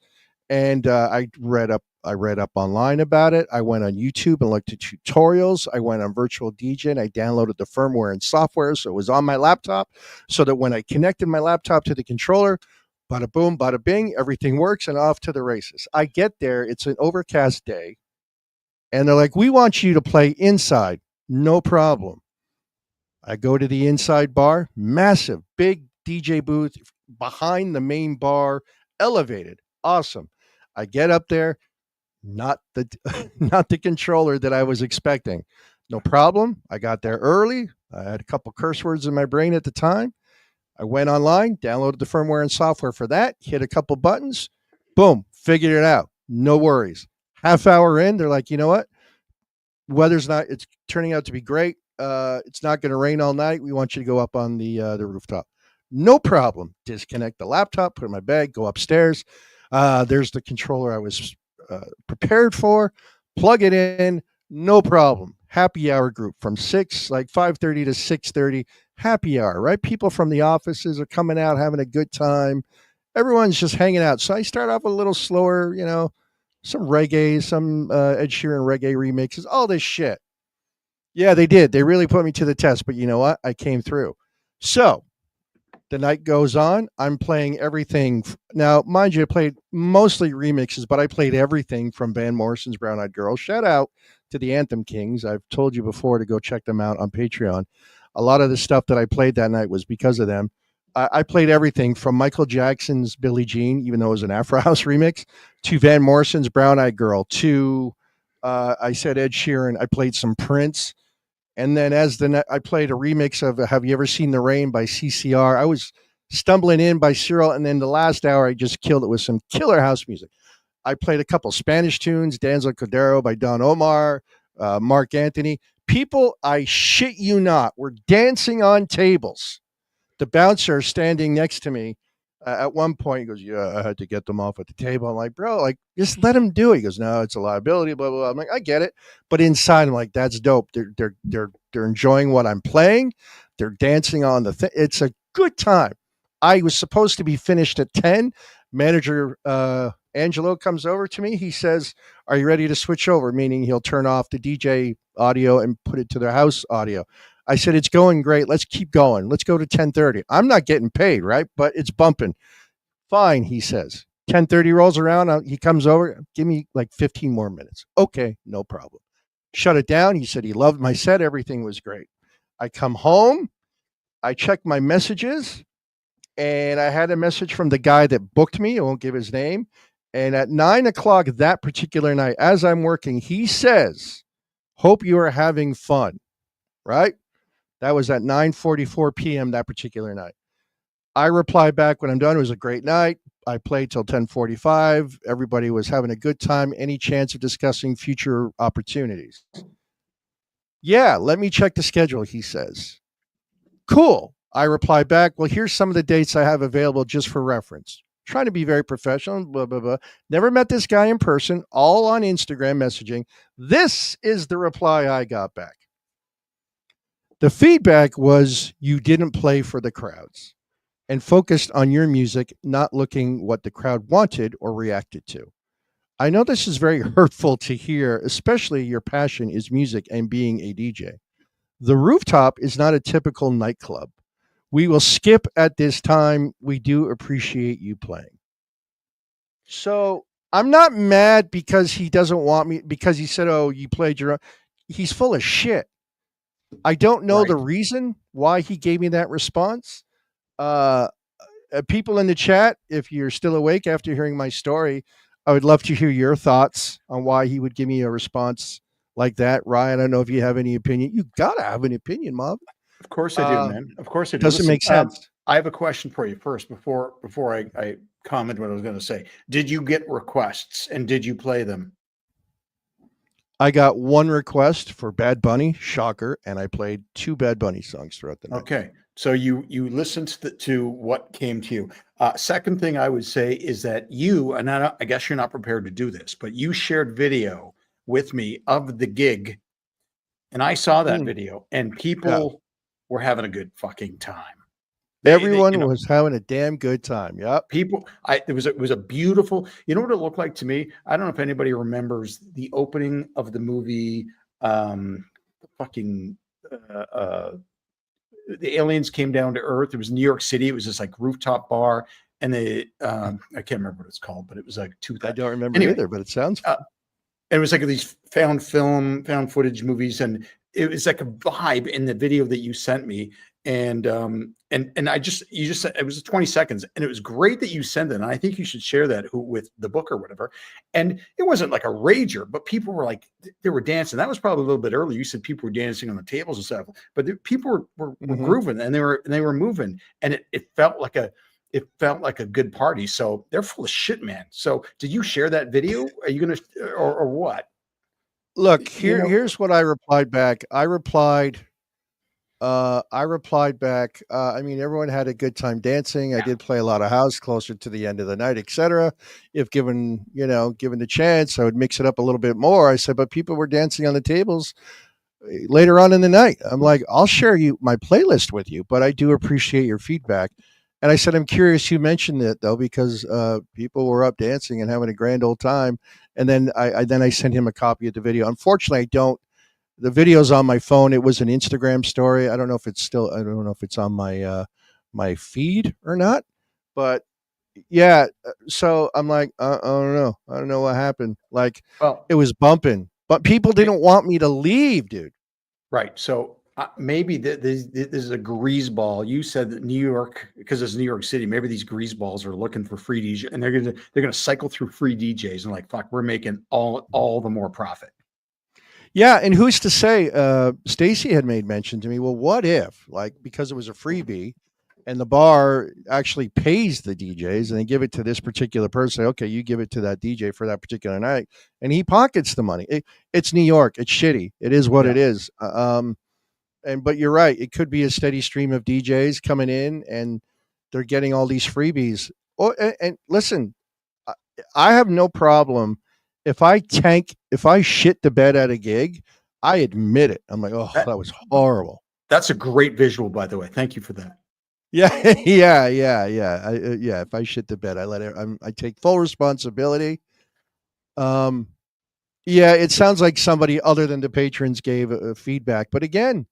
And I read up online about it. I went on YouTube and looked at tutorials. I went on Virtual DJ and I downloaded the firmware and software. So it was on my laptop so that when I connected my laptop to the controller, bada boom, bada bing, everything works and off to the races. I get there. It's an overcast day. And they're like, we want you to play inside. No problem. I go to the inside bar, massive, big DJ booth behind the main bar, elevated. Awesome. I get up there, not the controller that I was expecting. No problem. I got there early. I had a couple curse words in my brain at the time. I went online, downloaded the firmware and software for that, hit a couple buttons, boom, figured it out. No worries. Half hour in, they're like, you know what? It's turning out to be great. It's not going to rain all night. We want you to go up on the rooftop. No problem. Disconnect the laptop, put it in my bag, go upstairs. There's the controller I was prepared for. Plug it in. No problem. Happy hour group from 5:30 to 6:30. Happy hour, right? People from the offices are coming out, having a good time. Everyone's just hanging out. So I start off a little slower, some reggae, some Ed Sheeran reggae remixes, all this shit. Yeah, they did. They really put me to the test. But you know what? I came through. So the night goes on. I'm playing everything. Now, mind you, I played mostly remixes, but I played everything from Van Morrison's Brown Eyed Girl. Shout out to the Anthem Kings. I've told you before to go check them out on Patreon. A lot of the stuff that I played that night was because of them. I played everything from Michael Jackson's Billie Jean, even though it was an Afro House remix, to Van Morrison's Brown Eyed Girl, to, I said Ed Sheeran. I played some Prince. And then I played a remix of Have You Ever Seen the Rain by CCR. I was stumbling in by Cyril. And then the last hour, I just killed it with some killer house music. I played a couple Spanish tunes, Danza Cordero by Don Omar, Mark Anthony. People, I shit you not, were dancing on tables. The bouncer standing next to me at one point, he goes, yeah, I had to get them off at the table. I'm like, bro, just let them do it. He goes, no, it's a liability, blah, blah, blah. I'm like, I get it. But inside, I'm like, that's dope. They're enjoying what I'm playing. They're dancing on the thing. It's a good time. I was supposed to be finished at 10. Manager Angelo comes over to me. He says, "Are you ready to switch over?" Meaning he'll turn off the DJ audio and put it to their house audio. I said, "It's going great. Let's keep going. Let's go to 10:30. I'm not getting paid, right? But it's bumping." "Fine," he says. 10:30 rolls around. He comes over. "Give me like 15 more minutes." "Okay, no problem." Shut it down. He said he loved my set. Everything was great. I come home. I check my messages, and I had a message from the guy that booked me. I won't give his name. And at 9 o'clock that particular night, as I'm working, he says, "Hope you are having fun." Right? That was at 9:44 p.m. that particular night. I replied back when I'm done. It was a great night. I played till 10:45. Everybody was having a good time. Any chance of discussing future opportunities? "Yeah, let me check the schedule," he says. "Cool." I reply back, "Well, here's some of the dates I have available just for reference." Trying to be very professional, blah, blah, blah. Never met this guy in person, all on Instagram messaging. This is the reply I got back. The feedback was, "You didn't play for the crowds and focused on your music, not looking what the crowd wanted or reacted to. I know this is very hurtful to hear, especially your passion is music and being a DJ. The rooftop is not a typical nightclub. We will skip at this time. We do appreciate you playing." So I'm not mad because he doesn't want me, because he said, "Oh, you played your own." He's full of shit. I don't know the reason why he gave me that response. People in the chat, if you're still awake after hearing my story, I would love to hear your thoughts on why he would give me a response like that. Ryan, I don't know if you have any opinion. You gotta have an opinion, Mob. Of course I do, man. Of course I do. Doesn't make sense. I have a question for you first before I comment what I was going to say. Did you get requests and did you play them? I got one request for Bad Bunny, shocker, and I played 2 Bad Bunny songs throughout the night. Okay, so you listened to what came to you. Second thing I would say is that you, and I guess you're not prepared to do this, but you shared video with me of the gig, and I saw that video, and people were having a good fucking time. Everyone was having a damn good time. Yep. People, it was a beautiful, you know what it looked like to me? I don't know if anybody remembers the opening of the movie, the aliens came down to Earth. It was New York City. It was this like rooftop bar, and I can't remember what it's called, but it was like I don't remember either, but it sounds fun. It was like these found footage movies, and it was like a vibe in the video that you sent me. And you just said it was 20 seconds, and it was great that you sent it. And I think you should share that with the book or whatever. And it wasn't like a rager, but people were like, they were dancing. That was probably a little bit early. You said people were dancing on the tables and stuff, but people were grooving, and they were moving, and it felt like a good party. So they're full of shit, man. So did you share that video? Are you gonna or what? Look, here's what I replied back. I replied back. I mean, everyone had a good time dancing. I did play a lot of house closer to the end of the night, etc. If given the chance, I would mix it up a little bit more. I said, but people were dancing on the tables later on in the night. I'm like, I'll share my playlist with you, but I do appreciate your feedback. And I said, I'm curious who mentioned it though, because people were up dancing and having a grand old time. And then I sent him a copy of the video. Unfortunately, the video's on my phone. It was an Instagram story. I don't know if it's on my feed or not, but yeah. So I'm like, I don't know. I don't know what happened. Like, it was bumping, but people didn't want me to leave, dude. Right. So maybe this is a greaseball. You said that New York, because it's New York City, maybe these greaseballs are looking for free DJ, and they're gonna cycle through free DJs and like, fuck, we're making all the more profit. Yeah, and who's to say? Stacy had made mention to me. Well, what if, like, because it was a freebie, and the bar actually pays the DJs, and they give it to this particular person? Okay, you give it to that DJ for that particular night, and he pockets the money. It's New York. It's shitty. It is what it is. But you're right. It could be a steady stream of DJs coming in, and they're getting all these freebies. Oh, and listen, I have no problem. If I shit the bed at a gig, I admit it. I'm like, that was horrible. That's a great visual, by the way. Thank you for that. Yeah, yeah. Yeah. If I shit the bed, I let it. I take full responsibility. Um, yeah, it sounds like somebody other than the patrons gave feedback, but again,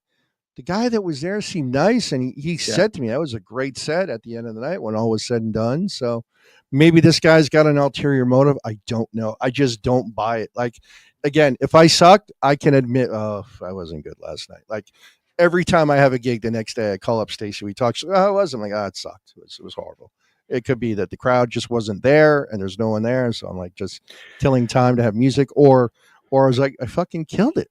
the guy that was there seemed nice, and he Yeah. said to me that was a great set at the end of the night when all was said and done. So maybe this guy's got an ulterior motive. I don't know. I just don't buy it. Like, again, if I sucked, I can admit, oh, I wasn't good last night. Like, every time I have a gig the next day, I call up Stacy. We talk. Oh, it wasn't like, it sucked. It was horrible. It could be that the crowd just wasn't there and there's no one there. So I'm like just killing time to have music, or I was like, I fucking killed it.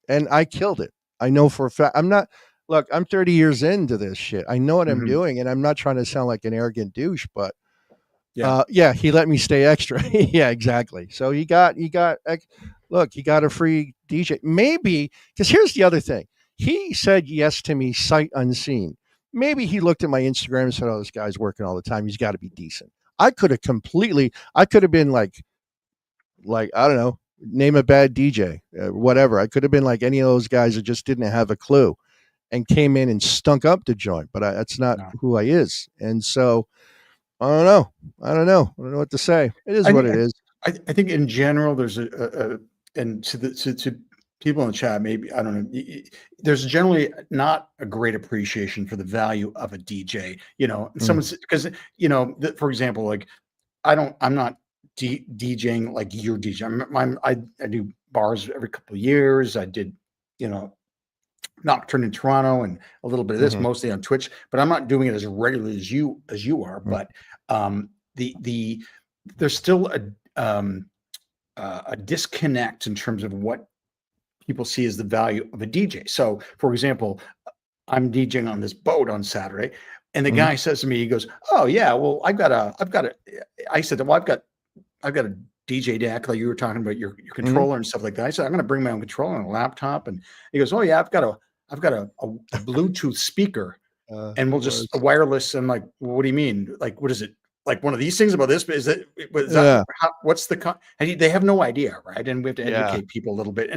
And I killed it. I know for a fact. Look, I'm 30 years into this shit. I know what I'm doing, and I'm not trying to sound like an arrogant douche, but yeah, he let me stay extra. Yeah, exactly. So he got look, he got a free DJ. Maybe, because here's the other thing. He said yes to me sight unseen. Maybe he looked at my Instagram and said, "Oh, this guy's working all the time. He's got to be decent." I could have been like I don't know, name a bad DJ, whatever. I could have been like any of those guys that just didn't have a clue and came in and stunk up the joint, but that's not who I is. And so I don't know. I don't know what to say. It is what it is. I think in general, there's and to people in the chat, maybe, I don't know, there's generally not a great appreciation for the value of a DJ, someone's, because, for example, like I'm not DJing like you're DJing. I do bars every couple of years. I did, Nocturne in Toronto and a little bit of this, mostly on Twitch, but I'm not doing it as regularly as you are. But there's still a disconnect in terms of what people see as the value of a DJ. So, for example, I'm DJing on this boat on Saturday, and the guy says to me, he goes, "Oh yeah, well, I said, well, I've got a DJ deck, like you were talking about your controller and stuff like that." I said, "I'm going to bring my own controller and a laptop." And he goes, "Oh yeah, I've got a Bluetooth speaker, and we'll just a wireless." I'm like, well, "What do you mean? Like, what is it? Like one of these things about this? Is that what's the they have no idea, right?" And we have to educate people a little bit.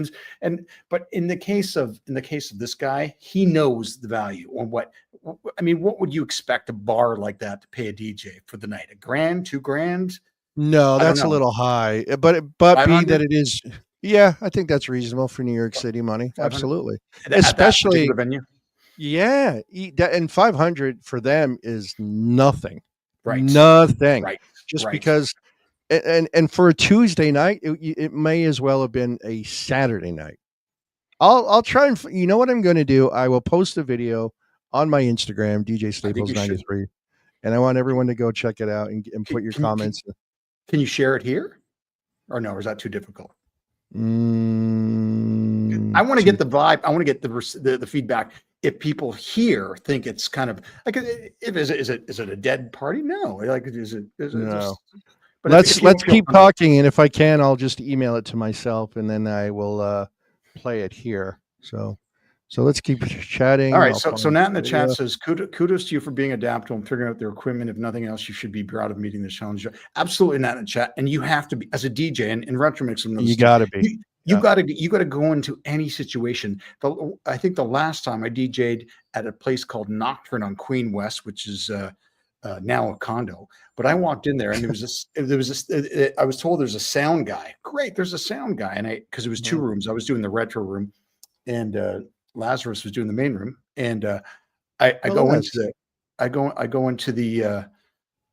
But in the case of this guy, he knows the value on what would you expect a bar like that to pay a DJ for the night? $1,000, $2,000? No, that's a little high. But being that it is, yeah, I think that's reasonable for New York City money. Absolutely, especially venue. Yeah, and 500 for them is nothing. Right. Nothing. Right. Just because, and for a Tuesday night, it may as well have been a Saturday night. I'll try and, you know what I'm going to do? I will post a video on my Instagram, DJ93, and I want everyone to go check it out and put your comments. Can you share it here, or no? Or is that too difficult? I want to get the vibe. I want to get the feedback. If people here think it's kind of like, is it a dead party? No. Like, is it no. But let's keep talking, and if I can, I'll just email it to myself, and then I will play it here. So let's keep chatting. All right. So Nat in the chat says, kudos to you for being adaptable and figuring out their equipment. If nothing else, you should be proud of meeting the challenge. Absolutely, Nat in the chat. And you have to be, as a DJ, and Retromix, you got to be. You got to go into any situation. I think the last time I DJ'd at a place called Nocturne on Queen West, which is now a condo, but I walked in there and I was told there's a sound guy. Great, there's a sound guy, and because it was 2 rooms. I was doing the retro room, and Lazarus was doing the main room, and I go into the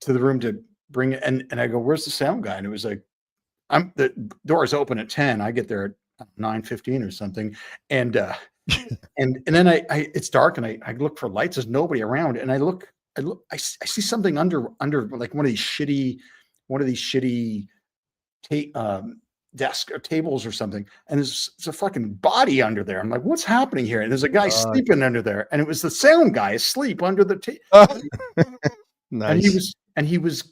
room to bring it, and I go, "Where's the sound guy?" And it was like, the doors open at 10. I get there at 9:15 or something, and then it's dark, and I look for lights. There's nobody around, and I see something under like one of these shitty desk or tables or something, and there's a fucking body under there. I'm like, what's happening here? And there's a guy sleeping under there, and it was the sound guy asleep under the table. Nice. And he was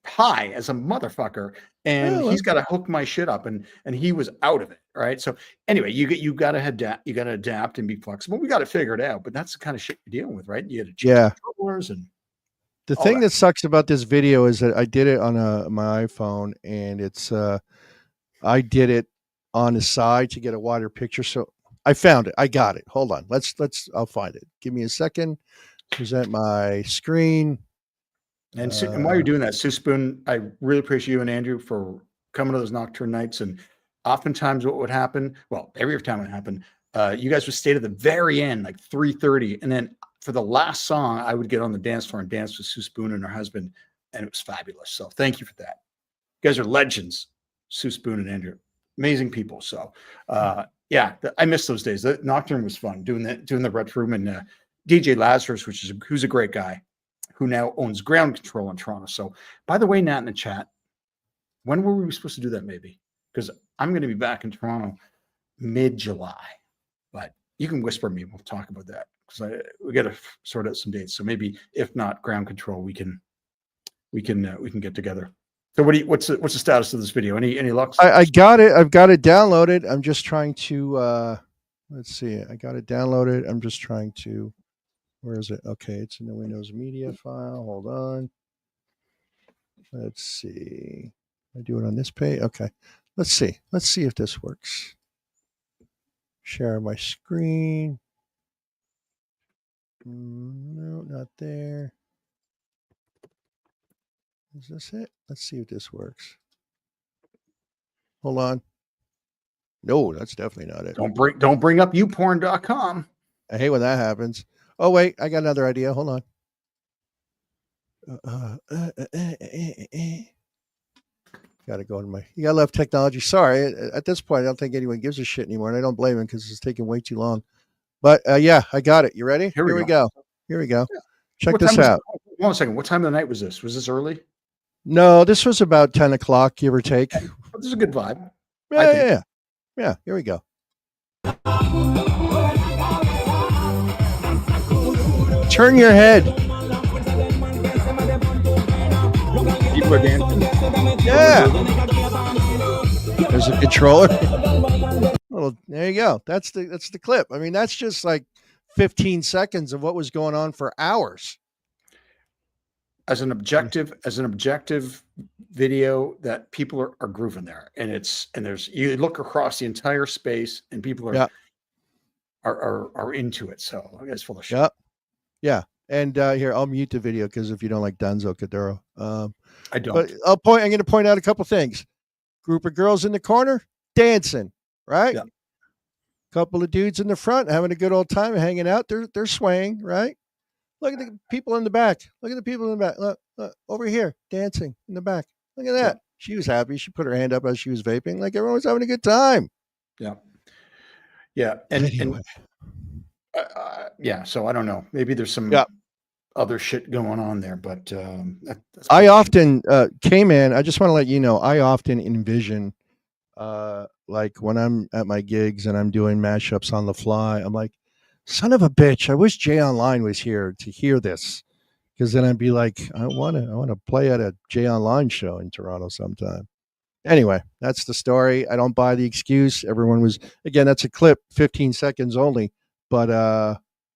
high as a motherfucker, and he's got to hook my shit up, and he was out of it, right? So anyway, you got to adapt and be flexible. We got to figure it out, but that's the kind of shit you're dealing with, right? You had to change controllers and the thing that sucks about this video is that I did it on my iPhone, and it's I did it on the side to get a wider picture. So I found it. I got it. Hold on. I'll find it. Give me a second. present my screen. And while you're doing that, Sue Spoon, I really appreciate you and Andrew for coming to those nocturne nights. And oftentimes what would happen, well, every time it happened, you guys would stay to the very end, like 3:30. And then for the last song, I would get on the dance floor and dance with Sue Spoon and her husband. And it was fabulous. So thank you for that. You guys are legends, Sue Spoon and Andrew. Amazing people. So yeah, I miss those days. The nocturne was fun doing the Red Room, and DJ Lazarus, who's a great guy, who now owns Ground Control in Toronto. So, by the way, Nat in the chat, when were we supposed to do that? Maybe because I'm going to be back in Toronto mid-July, but you can whisper me. We'll talk about that because we got to sort out some dates. So maybe if not Ground Control, we can get together. So what's the status of this video? Any luck? I got it. I've got it downloaded. I'm just trying to let's see. I got it downloaded. I'm just trying to. Where is it? Okay, it's in the Windows Media file. Hold on. Let's see. I do it on this page. Okay. Let's see. Let's see if this works. Share my screen. No, not there. Is this it? Let's see if this works. Hold on. No, that's definitely not it. Don't bring up youporn.com. I hate when that happens. Oh wait, I got another idea. Hold on. Gotta go in you gotta love technology. Sorry, at this point, I don't think anyone gives a shit anymore, and I don't blame him because it's taking way too long. But yeah, I got it. You ready? Here we go. Here we go. Yeah. Check this out. One second. What time of the night was this? Was this early? No, this was about 10 o'clock, give or take. This is a good vibe. Yeah. Here we go. Turn your head. People are dancing. Yeah. There's a controller. Well, there you go. That's the clip. I mean, that's just like 15 seconds of what was going on for hours. As an objective video that people are grooving there, and there's you look across the entire space and people are into it. So I guess full of shit. Yeah. And here, I'll mute the video because if you don't like Danzo Cadero, I don't. But I'm going to point out a couple things. Group of girls in the corner dancing, right? Yeah. Couple of dudes in the front having a good old time, hanging out. They're swaying, right? Look at the people in the back. Look at the people in the back. Look over here, dancing in the back. Look at that. Yeah. She was happy. She put her hand up as she was vaping. Like everyone was having a good time. Yeah. Yeah. And yeah. So I don't know. Maybe there's some other shit going on there, but I often, K-Man, I just want to let you know, I often envision, like when I'm at my gigs and I'm doing mashups on the fly, I'm like, son of a bitch, I wish Jay Online was here to hear this. Because then I'd be like, I want to play at a Jay Online show in Toronto sometime. Anyway, that's the story. I don't buy the excuse. Everyone was, again, that's a clip, 15 seconds only. But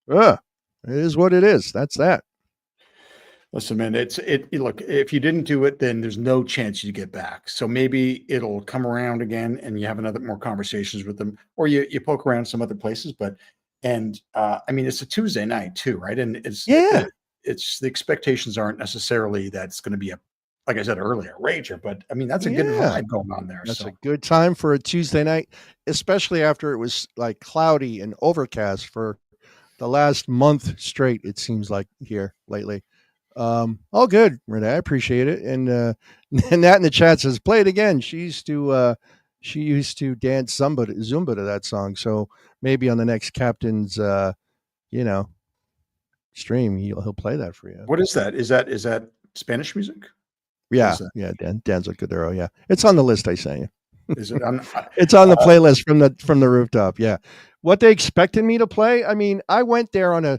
it is what it is. That's that. Listen, man, look, if you didn't do it, then there's no chance you get back. So maybe it'll come around again and you have more conversations with them, or you poke around some other places. But I mean, it's a Tuesday night too, right? And it's the expectations aren't necessarily that it's going to be like I said earlier, rager, but I mean, that's a good vibe going on there. That's a good time for a Tuesday night, especially after it was like cloudy and overcast for the last month straight. It seems like here lately. All good, Renee. I appreciate it. And Nat in the chat says, play it again. She used to dance Zumba to that song. So maybe on the next Captain's, stream, he'll play that for you. What is that? Is that Spanish music? Yeah. Danzo Cadero. Yeah. It's on the list I sent you. Is it on? It's on the playlist from the rooftop. Yeah. What they expected me to play. I mean, I went there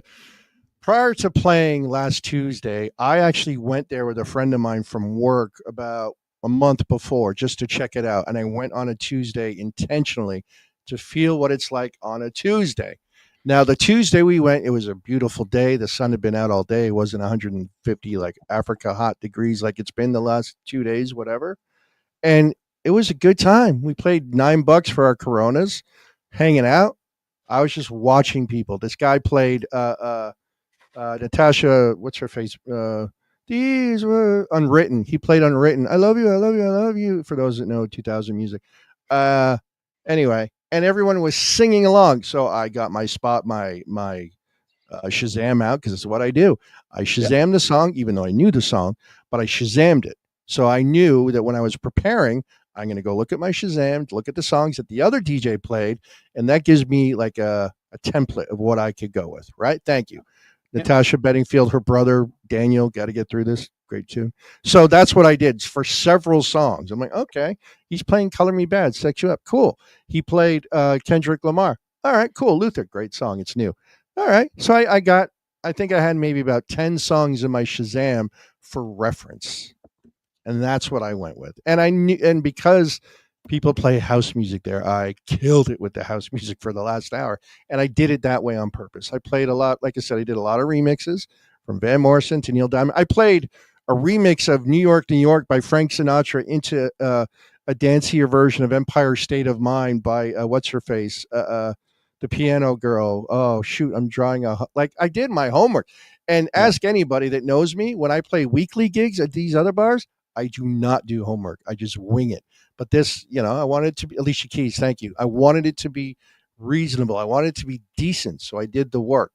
prior to playing last Tuesday, I actually went there with a friend of mine from work about a month before just to check it out. And I went on a Tuesday intentionally to feel what it's like on a Tuesday. Now, the Tuesday we went, it was a beautiful day. The sun had been out all day. It wasn't 150 like Africa hot degrees like it's been the last 2 days, whatever. And it was a good time. We played $9 for our Coronas, hanging out. I was just watching people. This guy played Natasha, what's her face? These were Unwritten. He played Unwritten. I love you, I love you, I love you. For those that know 2000 music. Anyway, and everyone was singing along. So I got my spot, my Shazam out because it's what I do. I Shazam the song, even though I knew the song, but I Shazammed it. So I knew that when I was preparing, I'm going to go look at my Shazam, look at the songs that the other DJ played, and that gives me like a template of what I could go with. Right? Thank you. Natasha Bedingfield, her brother Daniel, got to get through this. Great tune. So that's what I did for several songs. I'm like, okay, he's playing Color Me Bad, Sex You Up. Cool. He played Kendrick Lamar. All right, cool. Luther, great song. It's new. All right. So I think I had maybe about 10 songs in my Shazam for reference. And that's what I went with. And I knew, and because people play house music there, I killed it with the house music for the last hour. And I did it that way on purpose. I played a lot, like I said, I did a lot of remixes from Van Morrison to Neil Diamond. I played a remix of New York, New York by Frank Sinatra into a dancier version of Empire State of Mind by what's her face? The piano girl. Oh shoot, I'm drawing I did my homework. And ask anybody that knows me, when I play weekly gigs at these other bars, I do not do homework. I just wing it. But this, I wanted it to be Alicia Keys. Thank you. I wanted it to be reasonable. I wanted it to be decent. So I did the work.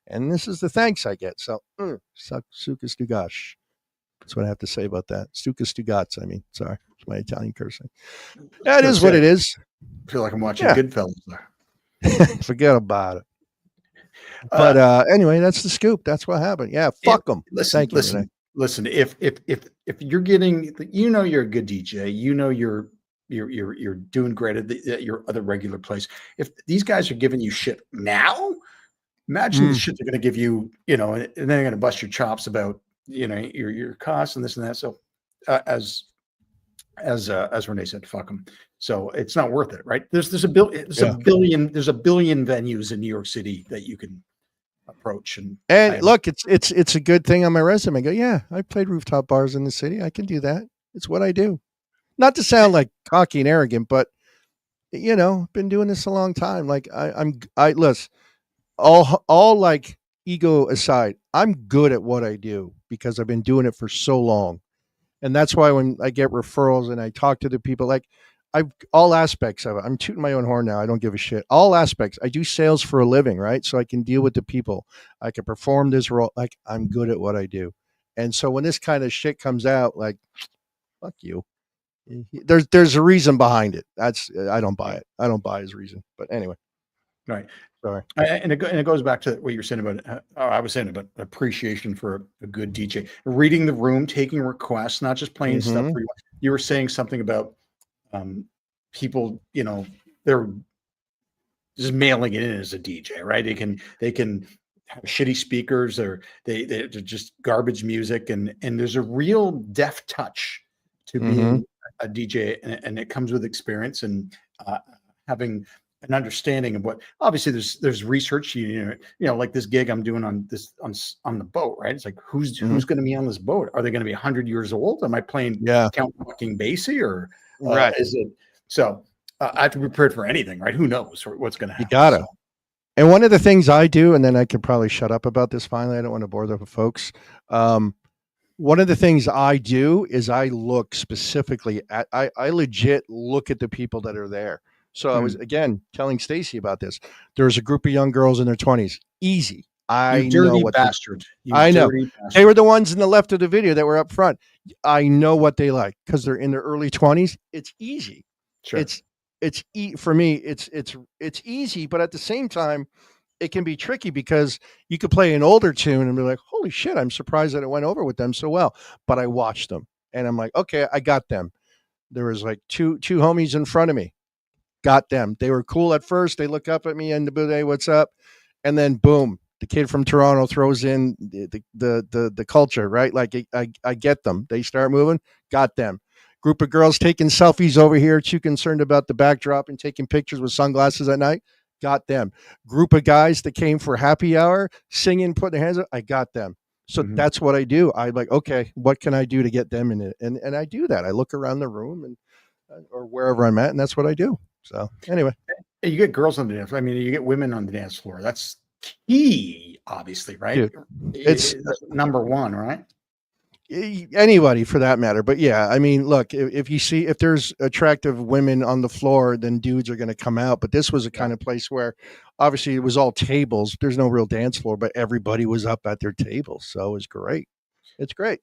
And this is the thanks I get. So, Suka Stugash. That's what I have to say about that. Stuka Stugats, I mean. Sorry. It's my Italian cursing. That is what it is. I feel like I'm watching Goodfellas there. Forget about it. But anyway, that's the scoop. That's what happened. Yeah, fuck them. Listen, if you're getting, you're a good DJ, you're doing great at your other regular place. If these guys are giving you shit now, imagine the shit they're going to give you, and then they're going to bust your chops about, your costs and this and that. So as Renee said, fuck them. So it's not worth it, right? There's a billion venues in New York City that you can approach. And look, it's a good thing on my resume. I go, yeah, I played rooftop bars in the city. I can do that. It's what I do. Not to sound like cocky and arrogant, but been doing this a long time. Like I listen, all like ego aside, I'm good at what I do because I've been doing it for so long. And that's why when I get referrals and I talk to the people, like all aspects of it. I'm tooting my own horn now. I don't give a shit. All aspects. I do sales for a living, right? So I can deal with the people. I can perform this role. Like I'm good at what I do. And so when this kind of shit comes out, like, fuck you. There's a reason behind it. I don't buy it. I don't buy his reason. But anyway. Right. Sorry. And it goes back to what you're saying about, I was saying about appreciation for a good DJ. Reading the room, taking requests, not just playing stuff for you. You were saying something about people, they're just mailing it in as a DJ, right? They can have shitty speakers or they're just garbage music. And there's a real deft touch to being a DJ, and it comes with experience and having an understanding of what, obviously there's research, like this gig I'm doing on the boat, right? It's like, who's going to be on this boat? Are they going to be 100 years old? Am I playing Count fucking Basie or right? Is it so? I have to be prepared for anything, right? Who knows what's going to happen? You gotta. So. And one of the things I do, and then I can probably shut up about this finally. I don't want to bore the folks. One of the things I do is I look specifically at, I legit look at the people that are there. So I was, again, telling Stacy about this. There's a group of young girls in their 20s. Easy. I know what bastard. I know. They were the ones in the left of the video that were up front. I know what they like because they're in their early 20s. It's easy. Sure. For me, it's easy, but at the same time, it can be tricky because you could play an older tune and be like, holy shit, I'm surprised that it went over with them so well. But I watched them and I'm like, okay, I got them. There was like two homies in front of me. Got them. They were cool at first. They look up at me and the hey, what's up? And then boom, the kid from Toronto throws in the culture, right? Like I get them. They start moving. Got them. Group of girls taking selfies over here, too concerned about the backdrop and taking pictures with sunglasses at night. Got them. Group of guys that came for happy hour, singing, putting their hands up. I got them. So that's what I do. I like, okay, what can I do to get them in it? And I do that. I look around the room and or wherever I'm at, and that's what I do. So anyway, you get girls on the dance. I mean, you get women on the dance floor. That's key, obviously, right? Dude, it's number one, right? anybody for that matter. But yeah, I mean, look, if there's attractive women on the floor, then dudes are going to come out. But this was a kind of place where obviously it was all tables. There's no real dance floor, but everybody was up at their tables. So it was great. It's great.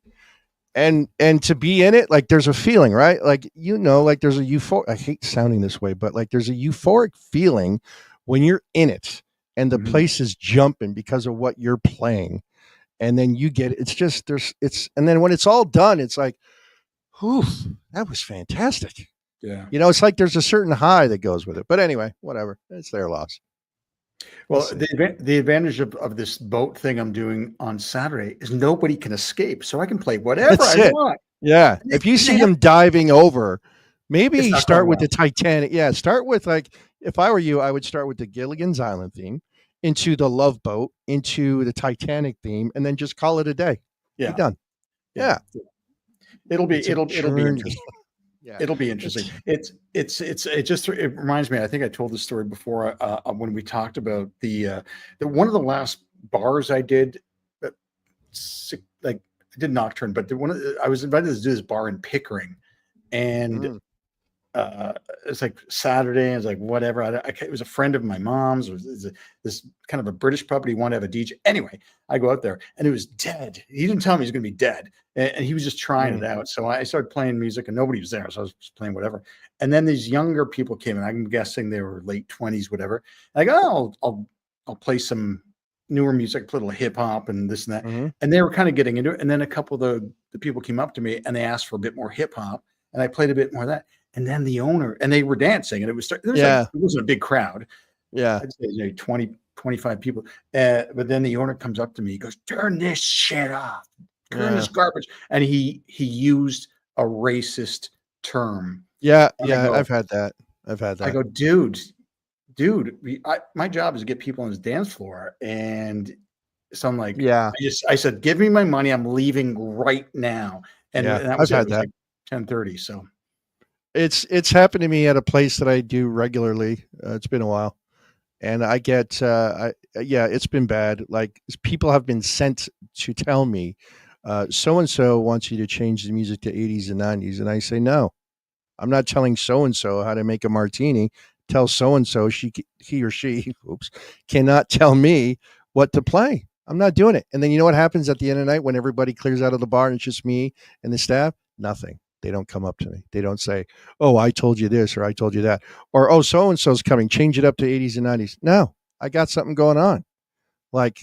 And to be in it, like there's a feeling, right? Like, like there's a euphoric, I hate sounding this way, but like there's a euphoric feeling when you're in it and the place is jumping because of what you're playing. And then you get and then when it's all done, it's like, whew, that was fantastic. Yeah. It's like there's a certain high that goes with it. But anyway, whatever. It's their loss. Well, the advantage of this boat thing I'm doing on Saturday is nobody can escape. So I can play whatever I want. Yeah. If you see them diving over, maybe start with the Titanic. Yeah. Start with if I were you, I would start with the Gilligan's Island theme, into the Love Boat, into the Titanic theme, and then just call it a day. Yeah. Be done. Yeah. It'll be interesting. Yeah. It'll be interesting. It reminds me, I think I told this story before when we talked about the one of the last bars I did, I did Nocturne, but I was invited to do this bar in Pickering, and it's like Saturday. I was like, whatever. It was a friend of my mom's. It was this kind of a British pub, but he wanted to have a DJ. Anyway, I go out there and it was dead. He didn't tell me he was going to be dead. And he was just trying it out. So I started playing music and nobody was there. So I was just playing whatever. And then these younger people came in. I'm guessing they were late 20s, whatever. And I go, I'll play some newer music, a little hip hop and this and that. And they were kind of getting into it. And then a couple of the people came up to me and they asked for a bit more hip hop. And I played a bit more of that. And then the owner, and they were dancing, and it wasn't a big crowd. Yeah. I'd say 20, 25 people. But then the owner comes up to me, he goes, turn this shit off. Turn this garbage. And he used a racist term. Yeah. I've had that. I go, dude, my job is to get people on this dance floor. And so I'm like, I said, give me my money. I'm leaving right now. And that was I've had that. 10:30. So it's happened to me at a place that I do regularly. It's been a while, and I get it's been bad. Like people have been sent to tell me, so and so wants you to change the music to 80s and 90s, and I say no, I'm not telling so and so how to make a martini. Tell so and so he or she cannot tell me what to play. I'm not doing it. And then you know what happens at the end of the night when everybody clears out of the bar and it's just me and the staff? Nothing. They don't come up to me. They don't say, oh, I told you this or I told you that. Or, oh, so-and-so's coming. Change it up to 80s and 90s. No, I got something going on. I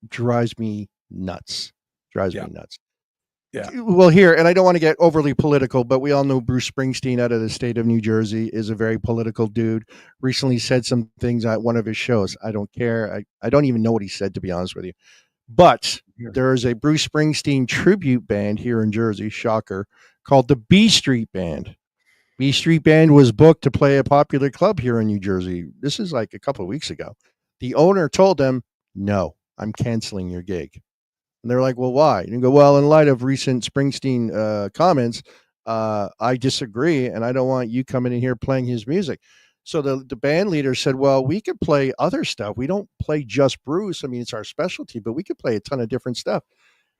drives me nuts. Drives me nuts. Yeah. Well, here, and I don't want to get overly political, but we all know Bruce Springsteen out of the state of New Jersey is a very political dude. Recently said some things at one of his shows. I don't care. I don't even know what he said, to be honest with you. But there is a Bruce Springsteen tribute band here in Jersey, shocker, called the B Street Band. B Street Band was booked to play a popular club here in New Jersey. This is like a couple of weeks ago. The owner told them, no, I'm canceling your gig. And they're like, well, why? And you go, well, in light of recent Springsteen comments, I disagree, and I don't want you coming in here playing his music. So the band leader said, well, we could play other stuff. We don't play just Bruce. I mean, it's our specialty, but we could play a ton of different stuff.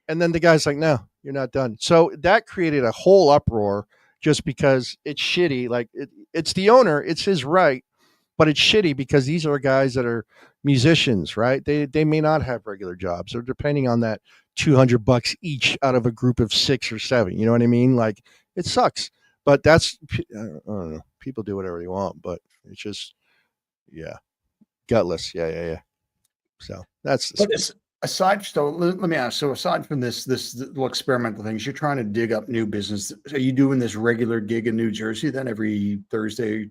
And then the guy's like, no, you're not done. So that created a whole uproar just because it's shitty. Like it's the owner, it's his right, but it's shitty because these are guys that are musicians, right? They may not have regular jobs. They're depending on that $200 each out of a group of 6 or 7. You know what I mean? Like it sucks, but that's, I don't know. People do whatever they want, but it's just, gutless. Yeah. So that's, aside. So let me ask. So aside from this little experimental things, you're trying to dig up new business. Are you doing this regular gig in New Jersey then every Thursday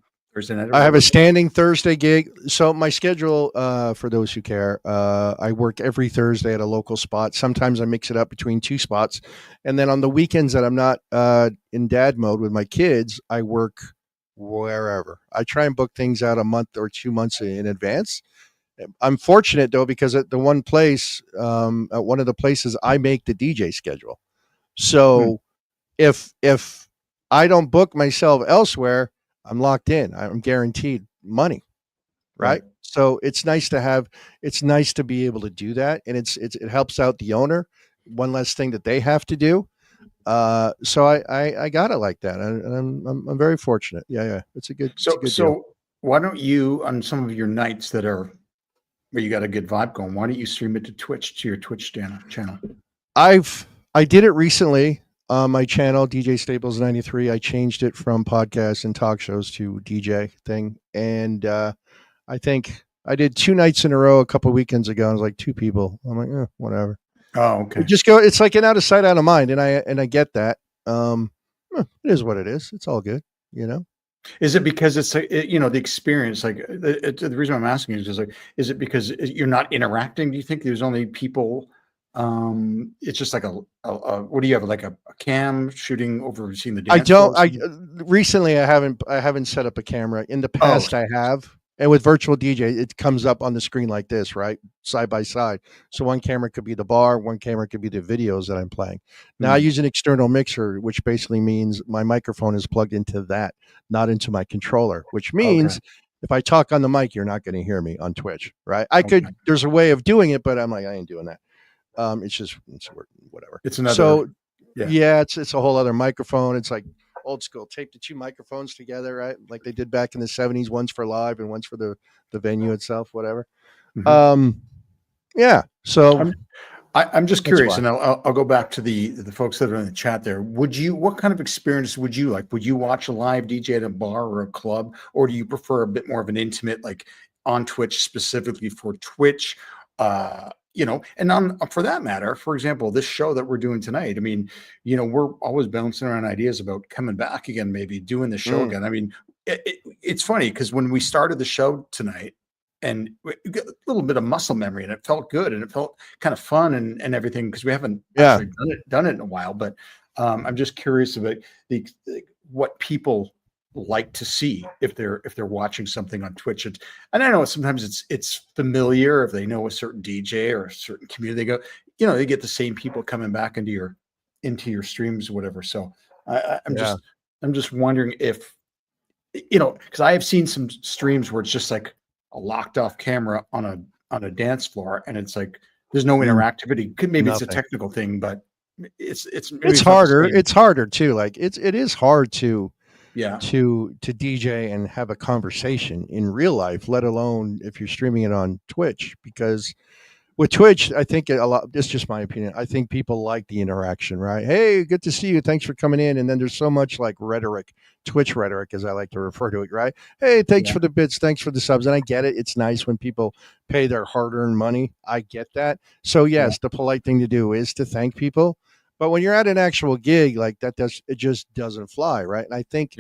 night? I have a standing Thursday gig. So my schedule, for those who care, I work every Thursday at a local spot. Sometimes I mix it up between 2 spots. And then on the weekends that I'm not in dad mode with my kids, I work wherever. I try and book things out a month or 2 months in advance. I'm fortunate though, because at the one place, at one of the places, I make the DJ schedule. So if I don't book myself elsewhere, I'm locked in. I'm guaranteed money. right? So it's nice to be able to do that, and it helps out the owner. One less thing that they have to do. So I got it like that, and I'm very fortunate. Yeah, it's a good deal. So why don't you, on some of your nights that are where you got a good vibe going, why don't you stream it to Twitch, to your Twitch channel? I did it recently on my channel, DJ93. I changed it from podcasts and talk shows to DJ thing, and I think I did 2 nights in a row a couple of weekends ago. And it was like 2 people. I'm like, whatever. Oh, okay. It's like an out of sight, out of mind, and I get that. It is what it is. It's all good, you know. Is it because it's the experience? Like the reason I'm asking is just like, is it because you're not interacting? Do you think there's only people? It's just like a what do you have, like a cam shooting over seeing the dance? Recently I haven't set up a camera. In the past I have. And with virtual DJ, it comes up on the screen like this, right? Side by side. So one camera could be the bar, one camera could be the videos that I'm playing. Now I use an external mixer, which basically means my microphone is plugged into that, not into my controller, which means if I talk on the mic, you're not going to hear me on Twitch, right? There's a way of doing it, but I'm like, I ain't doing that. It's whatever. It's another. So yeah, it's a whole other microphone. It's like old school, tape the 2 microphones together, right? Like they did back in the 70s, one's for live and one's for the venue itself, whatever. Yeah. So I'm just curious, and I'll go back to the folks that are in the chat there. What kind of experience would you like? Would you watch a live DJ at a bar or a club, or do you prefer a bit more of an intimate, like on Twitch specifically for Twitch? And for that matter, for example, this show that we're doing tonight, I mean, we're always bouncing around ideas about coming back again, maybe doing the show again. I mean, it's funny because when we started the show tonight, and we got a little bit of muscle memory, and it felt good, and it felt kind of fun and everything, because we haven't actually done it in a while. But I'm just curious about what people like to see if they're watching something on Twitch. And I know sometimes it's familiar if they know a certain DJ or a certain community. They go, they get the same people coming back into your streams or whatever. So I'm just wondering if because I have seen some streams where it's just like a locked off camera on a dance floor, and it's like there's no interactivity. Maybe it's a technical thing, but it's harder. It's harder too. Like it is hard to to DJ and have a conversation in real life, let alone if you're streaming it on Twitch. Because with Twitch, I think it's just my opinion, I think people like the interaction, right? Hey, good to see you, thanks for coming in. And then there's so much like rhetoric, Twitch rhetoric, as I like to refer to it, right? Hey, thanks for the bits, thanks for the subs. And I get it, it's nice when people pay their hard-earned money. I get that. So yes, the polite thing to do is to thank people. But when you're at an actual gig like that, it just doesn't fly, right? And I think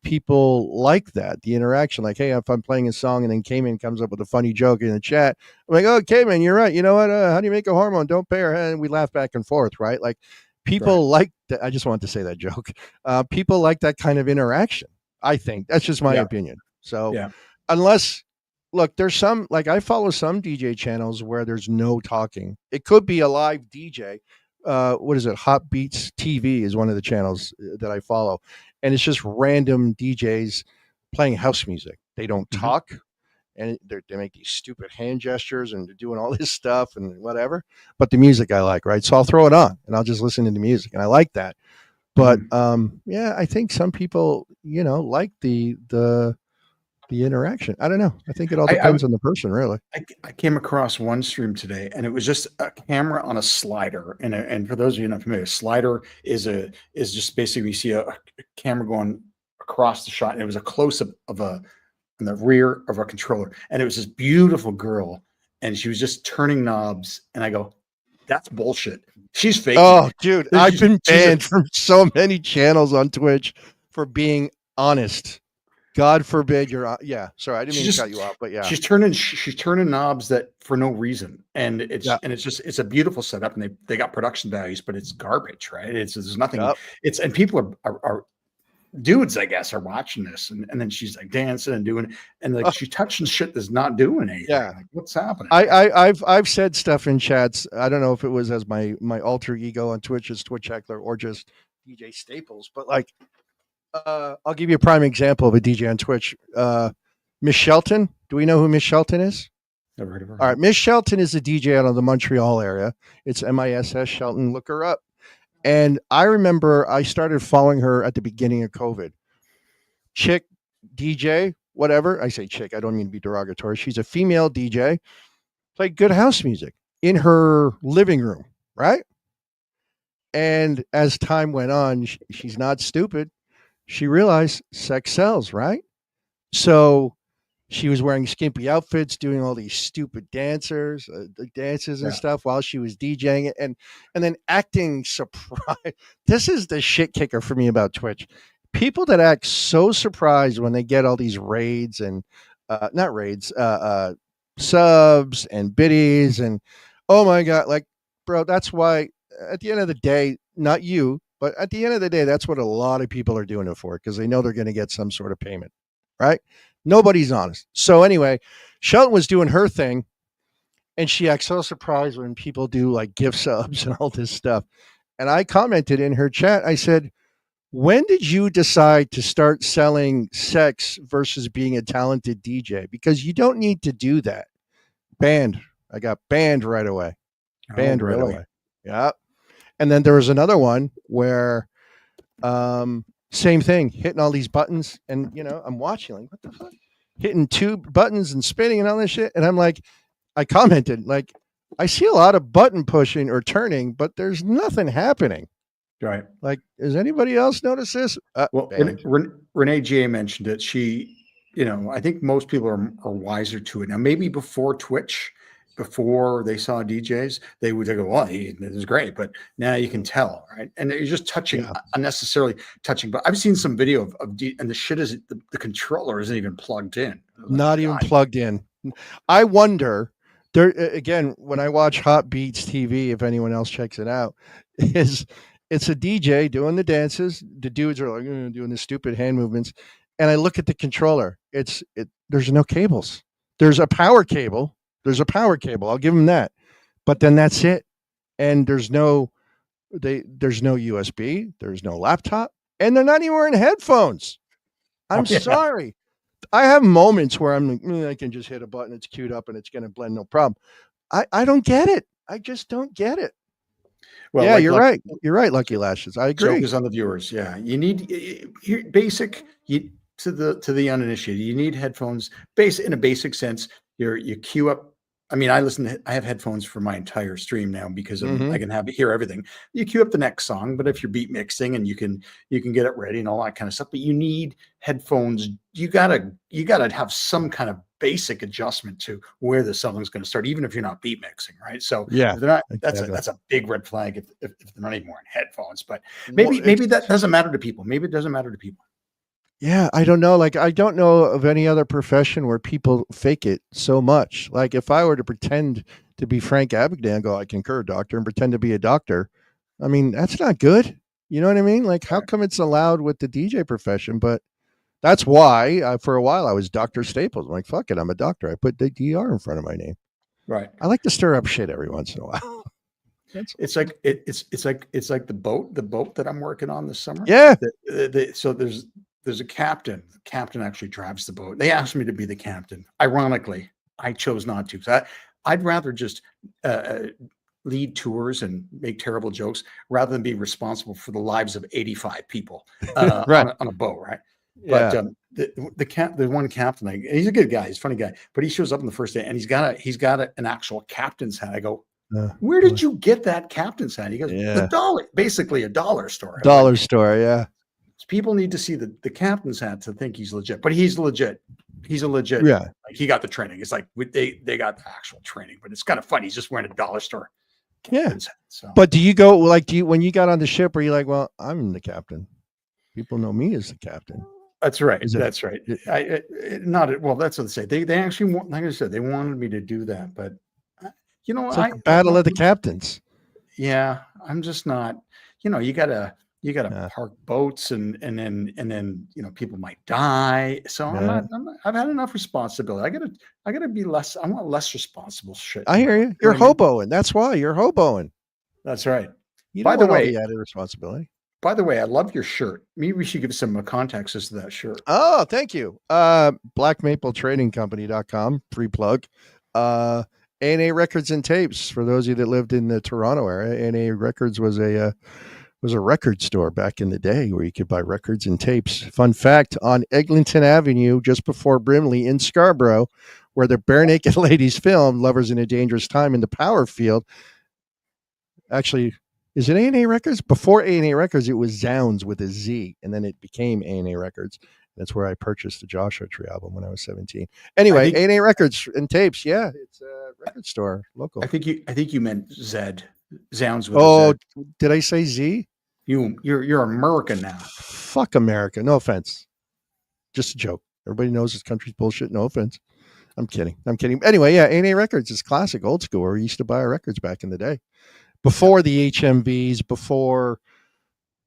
people like that, the interaction. Like, hey, if I'm playing a song and then Cayman comes up with a funny joke in the chat, I'm like, oh, Cayman, you're right. You know what? How do you make a hormone? Don't pay her. And we laugh back and forth, right? Like people like that. I just wanted to say that joke. People like that kind of interaction. I think that's just my opinion. So unless, look, there's some, like I follow some DJ channels where there's no talking. It could be a live DJ. What is it? Hot Beats TV is one of the channels that I follow. And it's just random DJs playing house music. They don't talk, and they make these stupid hand gestures, and they're doing all this stuff and whatever. But the music I like, right? So I'll throw it on and I'll just listen to the music, and I like that. But I think some people, like the interaction. I don't know. I think it all depends on the person, really. I came across one stream today, and it was just a camera on a slider. And for those of you not familiar, a slider is just basically you see a camera going across the shot, and it was a close up of in the rear of a controller, and it was this beautiful girl, and she was just turning knobs, and I go, that's bullshit. She's fake. Oh, dude, I've been banned from so many channels on Twitch for being honest. God forbid you're sorry, I didn't mean to cut you off, but she's turning knobs that for no reason, and it's a beautiful setup, and they got production values, but it's garbage, right? There's nothing. And people are dudes, I guess, are watching this, and then she's like dancing and doing, and like she's touching shit that's not doing anything. Yeah, like, what's happening? I've said stuff in chats. I don't know if it was as my alter ego on Twitch as Twitch Heckler or just DJ Staples, but like. I'll give you a prime example of a DJ on Twitch. Miss Shelton, Do we know who Miss Shelton is? Never heard of her. All right, Miss Shelton is a DJ out of the Montreal area. It's MISS Shelton. Look her up. And I remember I started following her at the beginning of COVID. Chick DJ, whatever. I say chick. I don't mean to be derogatory. She's a female DJ. Played good house music in her living room, right? And as time went on, she's not stupid. She realized sex sells, right? So she was wearing skimpy outfits, doing all these stupid dances and stuff while she was DJing it, and then acting surprised. This is the shit kicker for me about Twitch. People that act so surprised when they get all these raids and not raids, subs and biddies, and oh my god, like, bro, that's why at the end of the day, not you, but at the end of the day, that's what a lot of people are doing it for, because they know they're going to get some sort of payment, right? Nobody's honest. So anyway, Shelton was doing her thing, and she acts so surprised when people do like gift subs and all this stuff. And I commented in her chat, I said, when did you decide to start selling sex versus being a talented DJ? Because you don't need to do that. Banned. I got banned right away. Banned right away. Yeah. And then there was another one where same thing, hitting all these buttons, and I'm watching like, what the fuck? Hitting two buttons and spinning and all this shit. And I'm like, I commented, like, I see a lot of button pushing or turning, but there's nothing happening. Right. Like, does anybody else notice this? Well, Renee J mentioned it. She, I think most people are wiser to it now. Maybe before Twitch, before they saw DJs, they would go, "Well, this is great," but now you can tell, right? And you're just touching, unnecessarily touching. But I've seen some video of and the shit is the controller isn't even plugged in. Not even plugged in. I wonder. There again, when I watch Hot Beats TV, if anyone else checks it out, it's a DJ doing the dances. The dudes are like doing the stupid hand movements, and I look at the controller. There's no cables. There's a power cable. I'll give them that, but then that's it. And there's no USB. There's no laptop, and they're not even wearing headphones. I'm sorry. I have moments where I'm like, I can just hit a button. It's queued up and it's going to blend. No problem. I don't get it. I just don't get it. Well, yeah, you're right. You're right, Lucky Lashes. I agree. Focus on the viewers. Yeah, you need basic. To the uninitiated, you need headphones. In a basic sense, you queue up. I mean, I have headphones for my entire stream now because I can hear everything. You queue up the next song, but if you're beat mixing and you can get it ready and all that kind of stuff, but you need headphones. You gotta have some kind of basic adjustment to where the song's going to start, even if you're not beat mixing, right? So yeah, they're not. Exactly. That's a big red flag if they're not even wearing headphones. But maybe that doesn't matter to people. Maybe it doesn't matter to people. Yeah, I don't know. Like, I don't know of any other profession where people fake it so much. Like, if I were to pretend to be Frank Abagnale and go, I concur, doctor, and pretend to be a doctor, I mean, that's not good. You know what I mean? Like, how come it's allowed with the DJ profession? But that's why for a while I was Dr. Staples. I'm like, fuck it, I'm a doctor. I put the DR in front of my name. Right. I like to stir up shit every once in a while. It's like the boat that I'm working on this summer. Yeah. So there's a captain. The captain actually drives the boat. They asked me to be the captain. Ironically, I chose not to. So I'd rather just lead tours and make terrible jokes rather than be responsible for the lives of 85 people right. on a boat, right? Yeah. But the one captain, he's a good guy. He's a funny guy. But he shows up on the first day and he's got an actual captain's hat. I go, where did you get that captain's hat? He goes, basically a dollar store. Dollar store, yeah. People need to see the captain's hat to think he's legit, but he's legit. He's a legit. Yeah. Like, he got the training. It's like they got the actual training, but it's kind of funny. He's just wearing a dollar store. Hat, so. But do you when you got on the ship, were you like, well, I'm the captain. People know me as the captain. That's right. That's right. That's what they say. They actually want, like I said, they wanted me to do that, but it's like a battle of the captains. Yeah. I'm just not, you gotta park boats and then people might die. So I've had enough responsibility. I gotta be less. I want less responsible shit. I hear you. You're hoboing. That's why you're hoboing. That's right. By the way, added responsibility. By the way, I love your shirt. Maybe we should give some context as to that shirt. Oh, thank you. BlackMapleTradingCompany.com, free plug. A&A Records and Tapes, for those of you that lived in the Toronto area. A&A Records was a record store back in the day where you could buy records and tapes. Fun fact, on Eglinton Avenue, just before Brimley in Scarborough, where the Bare Naked Ladies filmed Lovers in a Dangerous Time in the Power Field. Actually, is it A&A Records? Before A&A Records, it was Zounds with a Z, and then it became A&A Records. That's where I purchased the Joshua Tree album when I was 17. Anyway, A&A Records and Tapes. Yeah, it's a record store, local. I think you meant Zed. Zounds with a Z. Did I say Z? You're American now. Fuck America. No offense. Just a joke. Everybody knows this country's bullshit. No offense. I'm kidding. Anyway, yeah, A&A Records is classic, old school, where we used to buy our records back in the day. Before the HMVs, before...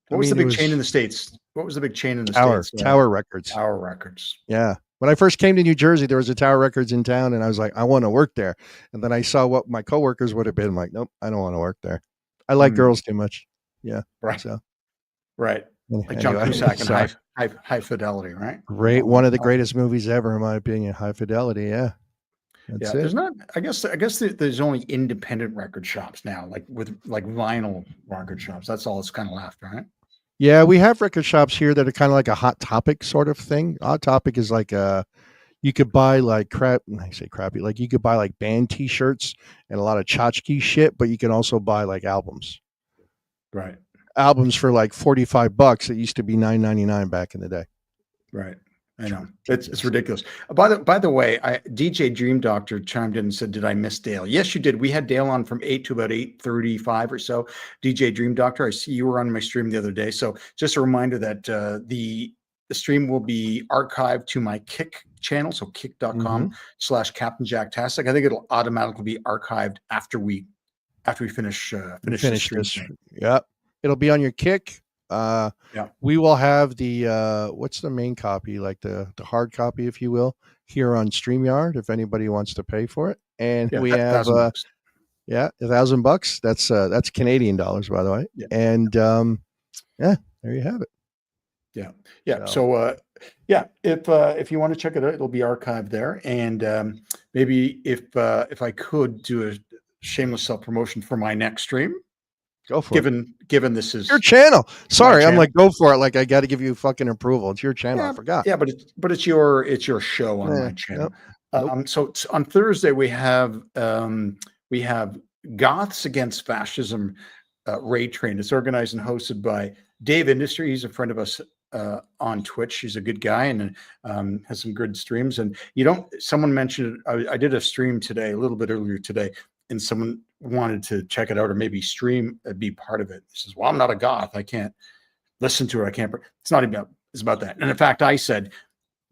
What was the big chain in the States? What was the big chain in the States? Tower Records. Tower Records. Yeah. When I first came to New Jersey, there was a Tower Records in town, and I was like, I want to work there. And then I saw what my coworkers would have been. I'm like, nope, I don't want to work there. I like girls too much. Yeah. Right. So. Right. Like John Cusack and High Fidelity, right? Great. One of the greatest movies ever, in my opinion. High Fidelity. Yeah. That's it. There's not. I guess there's only independent record shops now, like vinyl record shops. That's all that's kind of left, right? Yeah, we have record shops here that are kind of like a Hot Topic sort of thing. Hot Topic is like you could buy like crappy, like you could buy like band T-shirts and a lot of tchotchke shit, but you can also buy like albums. Right. Albums for like $45. It used to be $9.99 back in the day. Right. I know. It's ridiculous. By the way, DJ Dream Doctor chimed in and said, "Did I miss Dale?" Yes, you did. We had Dale on from 8 to about 8:35 or so. DJ Dream Doctor, I see you were on my stream the other day. So just a reminder that the stream will be archived to my Kick channel, so kick.com/CaptainJacktastic. I think it'll automatically be archived after we finish the stream. Yep. It'll be on your Kick. We will have the what's the main copy, like the hard copy, if you will, here on StreamYard if anybody wants to pay for it. And we have $1,000. That's Canadian dollars, by the way. Yeah. And there you have it. Yeah. So if you want to check it out, it'll be archived there. And maybe if I could do a shameless self-promotion for my next stream. Go for it. Given this is your channel. Sorry, I'm like, go for it. Like I got to give you fucking approval. It's your channel. I forgot. Yeah, but it's your show on my channel. Nope. So on Thursday we have Goths Against Fascism raid train. It's organized and hosted by Dave Industry. He's a friend of us on Twitch. He's a good guy and has some good streams. And someone mentioned I did a stream today, a little bit earlier today, and someone wanted to check it out or maybe be part of it. He says, well, I'm not a goth. I can't listen to it. I can't. It's not about, it's about that. And in fact, I said,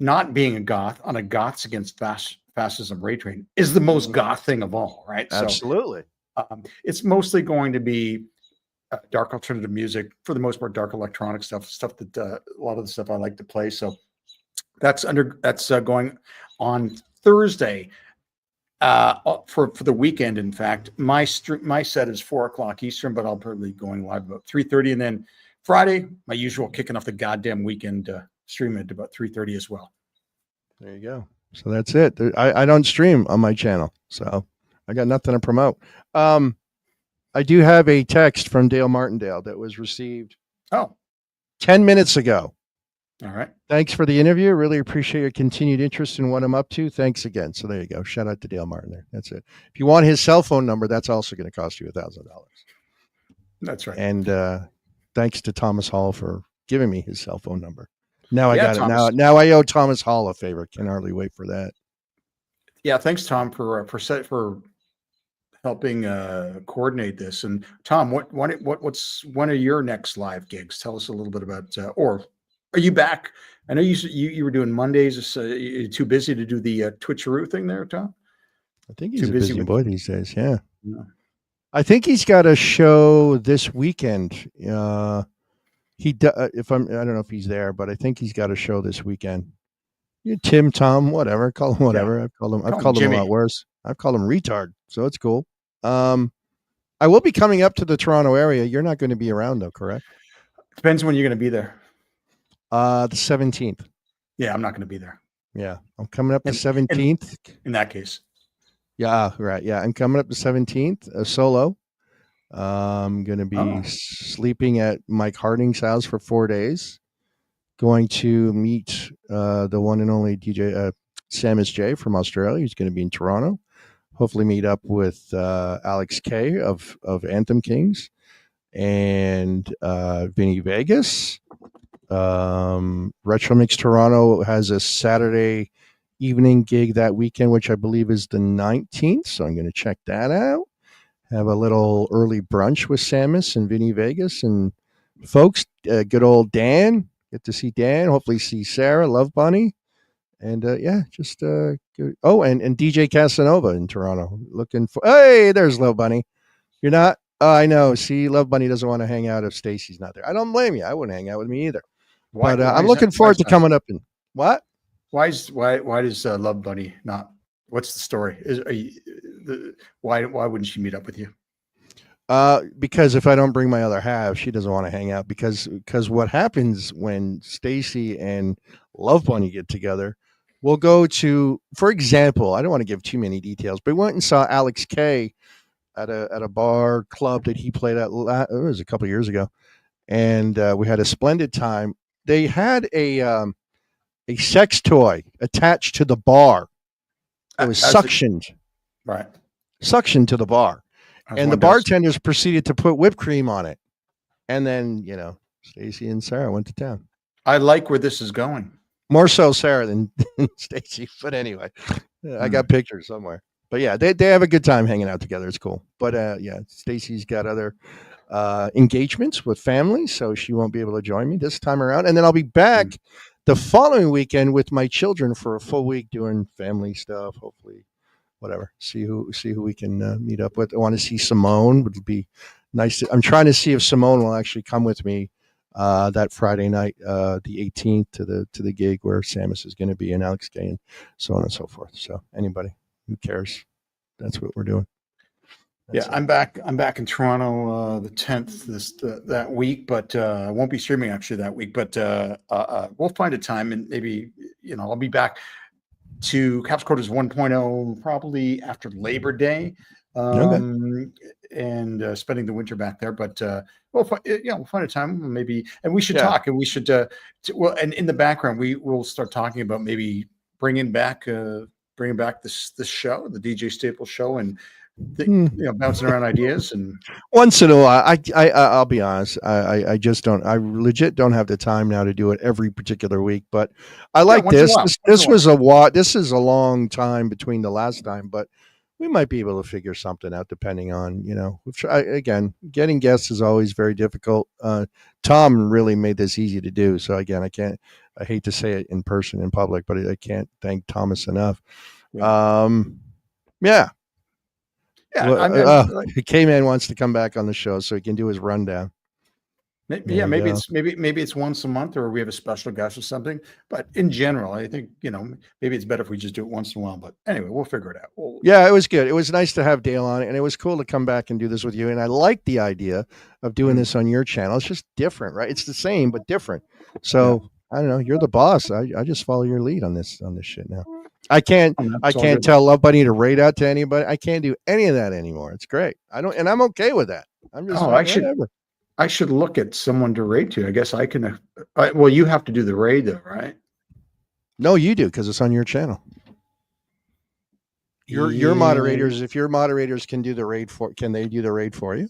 not being a goth on a Goths Against Fascism raid train is the most goth thing of all, right? Absolutely. So, it's mostly going to be dark alternative music, for the most part, dark electronic stuff that a lot of the stuff I like to play. So that's going on Thursday. For the weekend, in fact, my set is 4:00 Eastern, but I'll probably be going live about 3:30, and then Friday, my usual kicking off the goddamn weekend stream at about 3:30 as well. There you go. So that's it. I don't stream on my channel, so I got nothing to promote. I do have a text from Dale Martindale that was received 10 minutes ago. All right. Thanks for the interview. Really appreciate your continued interest in what I'm up to. Thanks again. So there you go. Shout out to Dale Martin there. That's it. If you want his cell phone number, that's also going to cost you $1,000. That's right. And thanks to Thomas Hall for giving me his cell phone number. Now I got Thomas. It. Now I owe Thomas Hall a favor. Can hardly wait for that. Yeah. Thanks, Tom, for helping coordinate this. And Tom, what's one of your next live gigs? Tell us a little bit about or. Are you back? I know you were doing Mondays. So you're too busy to do the Twitcheroo thing there, Tom? I think he's a busy boy these days. Yeah. I think he's got a show this weekend. I don't know if he's there, but I think he's got a show this weekend. Tim, Tom, whatever. Call him whatever. Yeah. I've called him a lot worse. I've called him retard. So it's cool. I will be coming up to the Toronto area. You're not going to be around though, correct? Depends when you're going to be there. The 17th. Yeah, I'm not going to be there. Yeah, I'm coming up the 17th. In that case. Yeah, right. Yeah, I'm coming up the 17th, solo. I'm going to be sleeping at Mike Harding's house for 4 days. Going to meet the one and only DJ Samus J from Australia. He's going to be in Toronto. Hopefully meet up with Alex K of Anthem Kings and Vinny Vegas. Retro Mix Toronto has a Saturday evening gig that weekend, which I believe is the 19th. So I'm going to check that out. Have a little early brunch with Samus and Vinny Vegas and folks. Good old Dan. Get to see Dan. Hopefully see Sarah, Love Bunny. And just good. Oh, and DJ Casanova in Toronto. Looking for. Hey, there's Love Bunny. You're not. Oh, I know. See, Love Bunny doesn't want to hang out if Stacy's not there. I don't blame you. I wouldn't hang out with me either. Why I'm looking forward to coming up and what? Why does Love Bunny not? What's the story? Why wouldn't she meet up with you? Because if I don't bring my other half, she doesn't want to hang out. Because what happens when Stacy and Love Bunny get together, we'll go to, for example, I don't want to give too many details, but we went and saw Alex K at a bar club that he played at. It was a couple of years ago, and we had a splendid time. They had a sex toy attached to the bar. It was suctioned, right? Suctioned to the bar. And the bartenders proceeded to put whipped cream on it. And then, Stacy and Sarah went to town. I like where this is going. More so Sarah than Stacy. But anyway, I got pictures somewhere. But yeah, they have a good time hanging out together. It's cool. But Stacy's got other engagements with family, so she won't be able to join me this time around. And then I'll be back the following weekend with my children for a full week doing family stuff, hopefully. Whatever. See who we can meet up with. I want to see Simone. Would be nice. I'm trying to see if Simone will actually come with me that Friday night, the 18th, to the gig where Samus is going to be and Alex Gay and so on and so forth. So anybody who cares, that's what we're doing. I'm back in Toronto the 10th that week, but I won't be streaming actually that week. But we'll find a time and maybe I'll be back to Caps Quarters 1.0 probably after Labor Day, and spending the winter back there. But we'll find a time maybe, and we should talk, and we should and in the background we'll start talking about maybe bringing back this show, the DJ Staples show, and bouncing around ideas. And once in a while, I'll be honest, I just don't. I legit don't have the time now to do it every particular week. But I like this. This was This is a long time between the last time, but we might be able to figure something out depending on again, getting guests is always very difficult. Tom really made this easy to do. So again, I hate to say it in person in public, but I can't thank Thomas enough. Yeah. K-Man wants to come back on the show so he can do his rundown. Maybe it's once a month, or we have a special guest or something. But in general, I think maybe it's better if we just do it once in a while. But anyway, we'll figure it out. It was good. It was nice to have Dale on it, and it was cool to come back and do this with you. And I like the idea of doing this on your channel. It's just different, right? It's the same but different. So I don't know. You're the boss. I just follow your lead on this shit now. I can't tell Love Bunny to raid out to anybody. I can't do any of that anymore. It's great. And I'm okay with that. I'm just whatever. I should look at someone to raid to. I guess I can. Well, you have to do the raid though, right? No, you do, because it's on your channel. Your moderators. If your moderators can do the raid can they do the raid for you?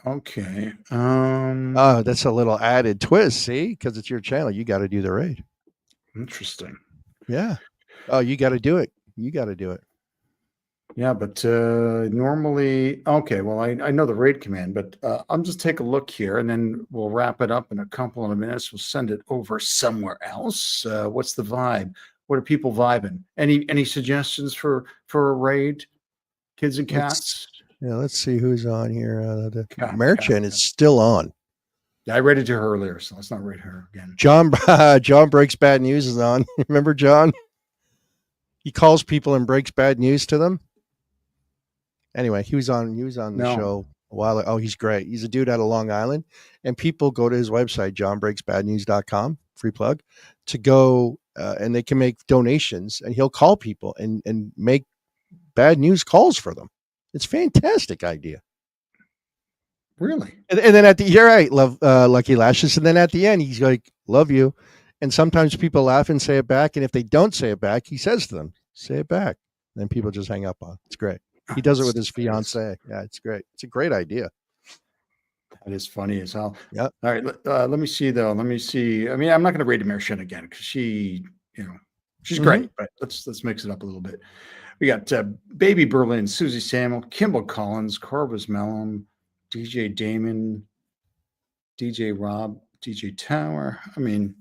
Okay. That's a little added twist. See, because it's your channel, you got to do the raid. Interesting. Yeah. Oh, you got to do it. You got to do it. Yeah, but normally, okay, well, I know the raid command, but I'll just take a look here, and then we'll wrap it up in a couple of minutes. We'll send it over somewhere else. What's the vibe? What are people vibing? Any suggestions for a raid? Kids and cats? Let's see who's on here. The Merchant is still on. Yeah, I read it to her earlier, so let's not read her again. John Breaks Bad News is on. Remember John? He calls people and breaks bad news to them. Anyway, he was on the show a while. Oh, he's great. He's a dude out of Long Island, and people go to his website, johnbreaksbadnews.com, free plug, to go and they can make donations, and he'll call people and make bad news calls for them. It's a fantastic idea. Really? And then at the, you're right, love Lucky Lashes. And then at the end, he's like, love you. And sometimes people laugh and say it back. And if they don't say it back, he says to them, say it back. And then people just hang up on it. It's great. He does it with his fiance. Yeah, it's great. It's a great idea. That is funny as hell. Yeah. All right. Let me see though. Let me see. I mean, I'm not going to rate American again because she, she's great, but let's mix it up a little bit. We got Baby Berlin, Susie Samuel, Kimball Collins, Corvus Mellon, DJ Damon, DJ Rob, DJ Tower. I mean,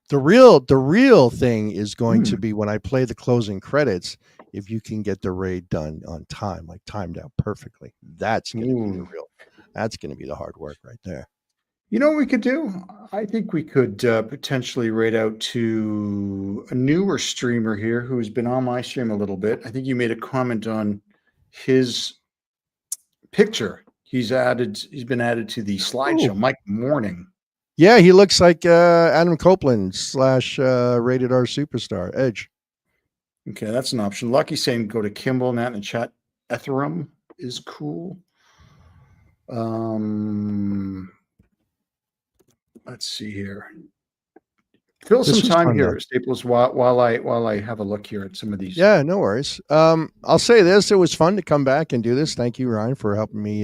the real thing is going to be when I play the closing credits. If you can get the raid done on time, like timed out perfectly, that's going to be the real. That's going to be the hard work right there. You know what we could do? I think we could potentially raid out to a newer streamer here who's been on my stream a little bit. I think you made a comment on his picture. He's been added to the slideshow. Mike Morning. Yeah, he looks like Adam Copeland / Rated R Superstar Edge. Okay, that's an option. Lucky saying go to Kimball. Nat in the chat. Ethereum is cool. Let's see here. Fill some time here, Staples, while I have a look here at some of these. Yeah, no worries. I'll say this: it was fun to come back and do this. Thank you, Ryan, for helping me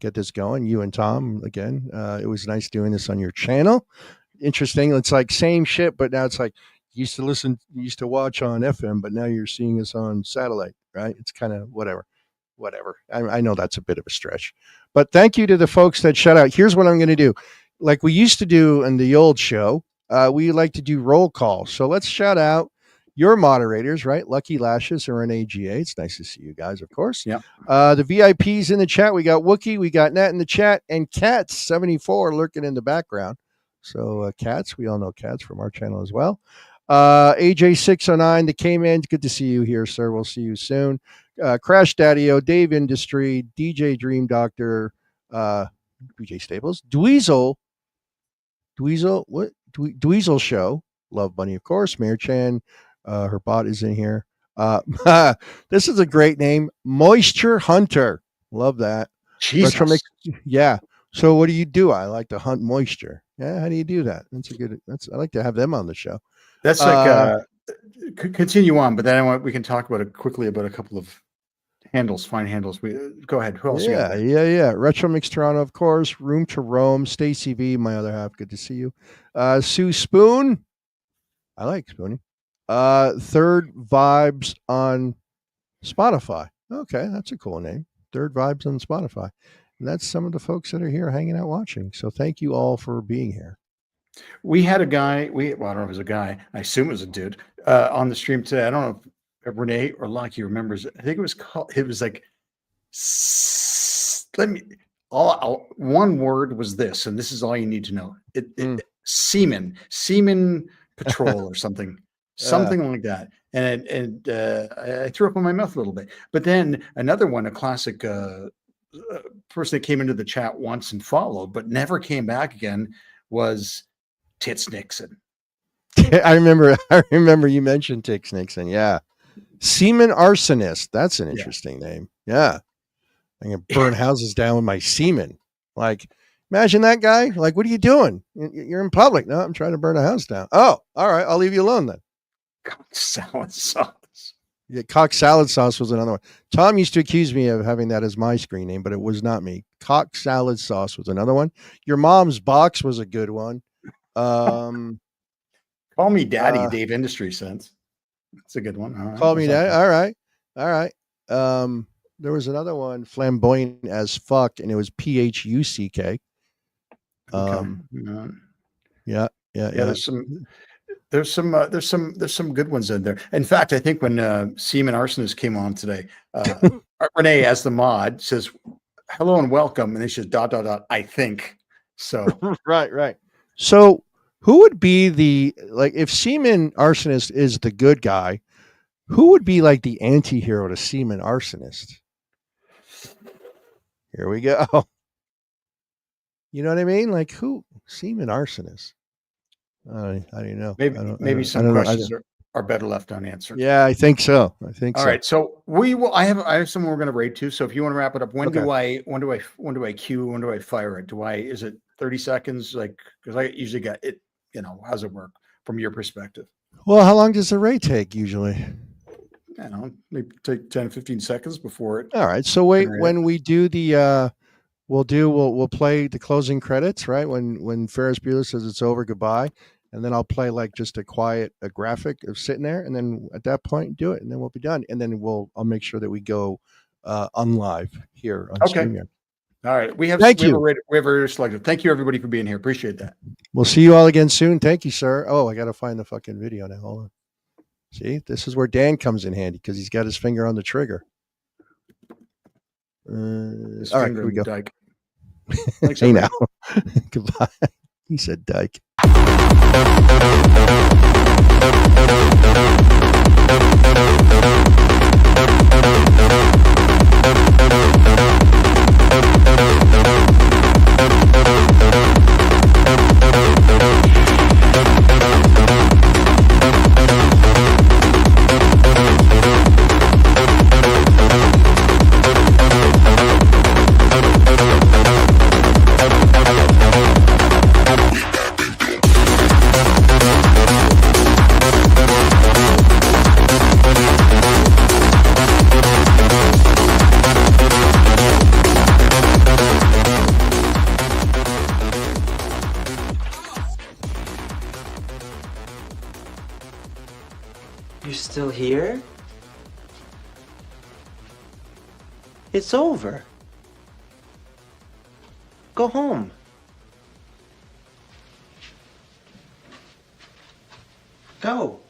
get this going. You and Tom again. It was nice doing this on your channel. Interesting. It's like same shit, but now it's like you used to watch on FM, but now you're seeing us on satellite, right? It's kind of whatever. I know that's a bit of a stretch, but thank you to the folks that shout out. Here's what I'm going to do. Like we used to do in the old show, we like to do roll call. So let's shout out your moderators, right? Lucky Lashes or NAGA. It's nice to see you guys, of course. Yeah. The VIPs in the chat. We got Wookie, we got Nat in the chat, and Cats 74 lurking in the background. So Cats, we all know Cats from our channel as well. AJ609, the K-Man, good to see you here, sir. We'll see you soon. Crash Daddy-O, Dave Industry, DJ Dream Doctor, BJ Staples, Dweezil Show, Love Bunny, of course, Mayor Chan, her bot is in here. This is a great name, Moisture Hunter. Love that. Jesus. Yeah. So what do you do? I like to hunt moisture. Yeah. How do you do that? I like to have them on the show. That's like continue on, but then we can talk about it quickly about a couple of handles, fine handles. Go ahead. Who else? Yeah. Retro Mix Toronto, of course. Room to Roam. Stacy V, my other half. Good to see you. Sue Spoon. I like Spoonie. Third Vibes on Spotify. Okay, that's a cool name. Third Vibes on Spotify. And that's some of the folks that are here hanging out watching. So thank you all for being here. We had a guy, I don't know if it was a guy, I assume it was a dude, on the stream today. I don't know if Renee or Lucky remembers. I think it was like, one word was this, and this is all you need to know. Semen patrol or something like that. And I threw up in my mouth a little bit. But then another one, a classic person that came into the chat once and followed, but never came back again, was Tits Nixon. I remember you mentioned Tits Nixon. Yeah. Semen arsonist. That's an interesting name. Yeah. I'm going to burn houses down with my semen. Like, imagine that guy. Like, what are you doing? You're in public. No, I'm trying to burn a house down. Oh, all right. I'll leave you alone then. Cock salad sauce. Yeah, cock salad sauce was another one. Tom used to accuse me of having that as my screen name, but it was not me. Cock salad sauce was another one. Your mom's box was a good one. Call me Daddy, Dave Industry Sense. That's a good one. All right. Call me Daddy. All right. There was another one, flamboyant as fuck, and it was PHUCK. Yeah. There's some good ones in there. In fact, I think when Seaman Arsonist came on today, Renee, as the mod, says hello and welcome, and they says ... I think so. Right. So who would be if Seaman Arsonist is the good guy, who would be like the anti-hero to Seaman Arsonist? Here we go. You know what I mean? Like who? Semen arsonist. I don't know. Maybe some questions are better left unanswered. Yeah, I think so. All right. So we will. I have someone we're going to rate to. So if you want to wrap it up, when do I cue? When do I fire it? Is it 30 seconds? Like, because I usually get it. You know, how's it work from your perspective? Well, how long does the rate take usually? I don't know, maybe take 10, 15 seconds before it. All right. So wait, when we do the we'll play the closing credits, right? When Ferris Bueller says it's over, goodbye. And then I'll play like just a graphic of sitting there, and then at that point do it, and then we'll be done. And then I'll make sure that we go on live here on StreamYard. All right. We have a selective. Thank you everybody for being here. Appreciate that. We'll see you all again soon. Thank you, sir. Oh, I gotta find the fucking video now. Hold on. See, this is where Dan comes in handy because he's got his finger on the trigger. All right, here we go. Dyke. Hey now. Goodbye. He said Dyke. You're still here? It's over. Go home. Go.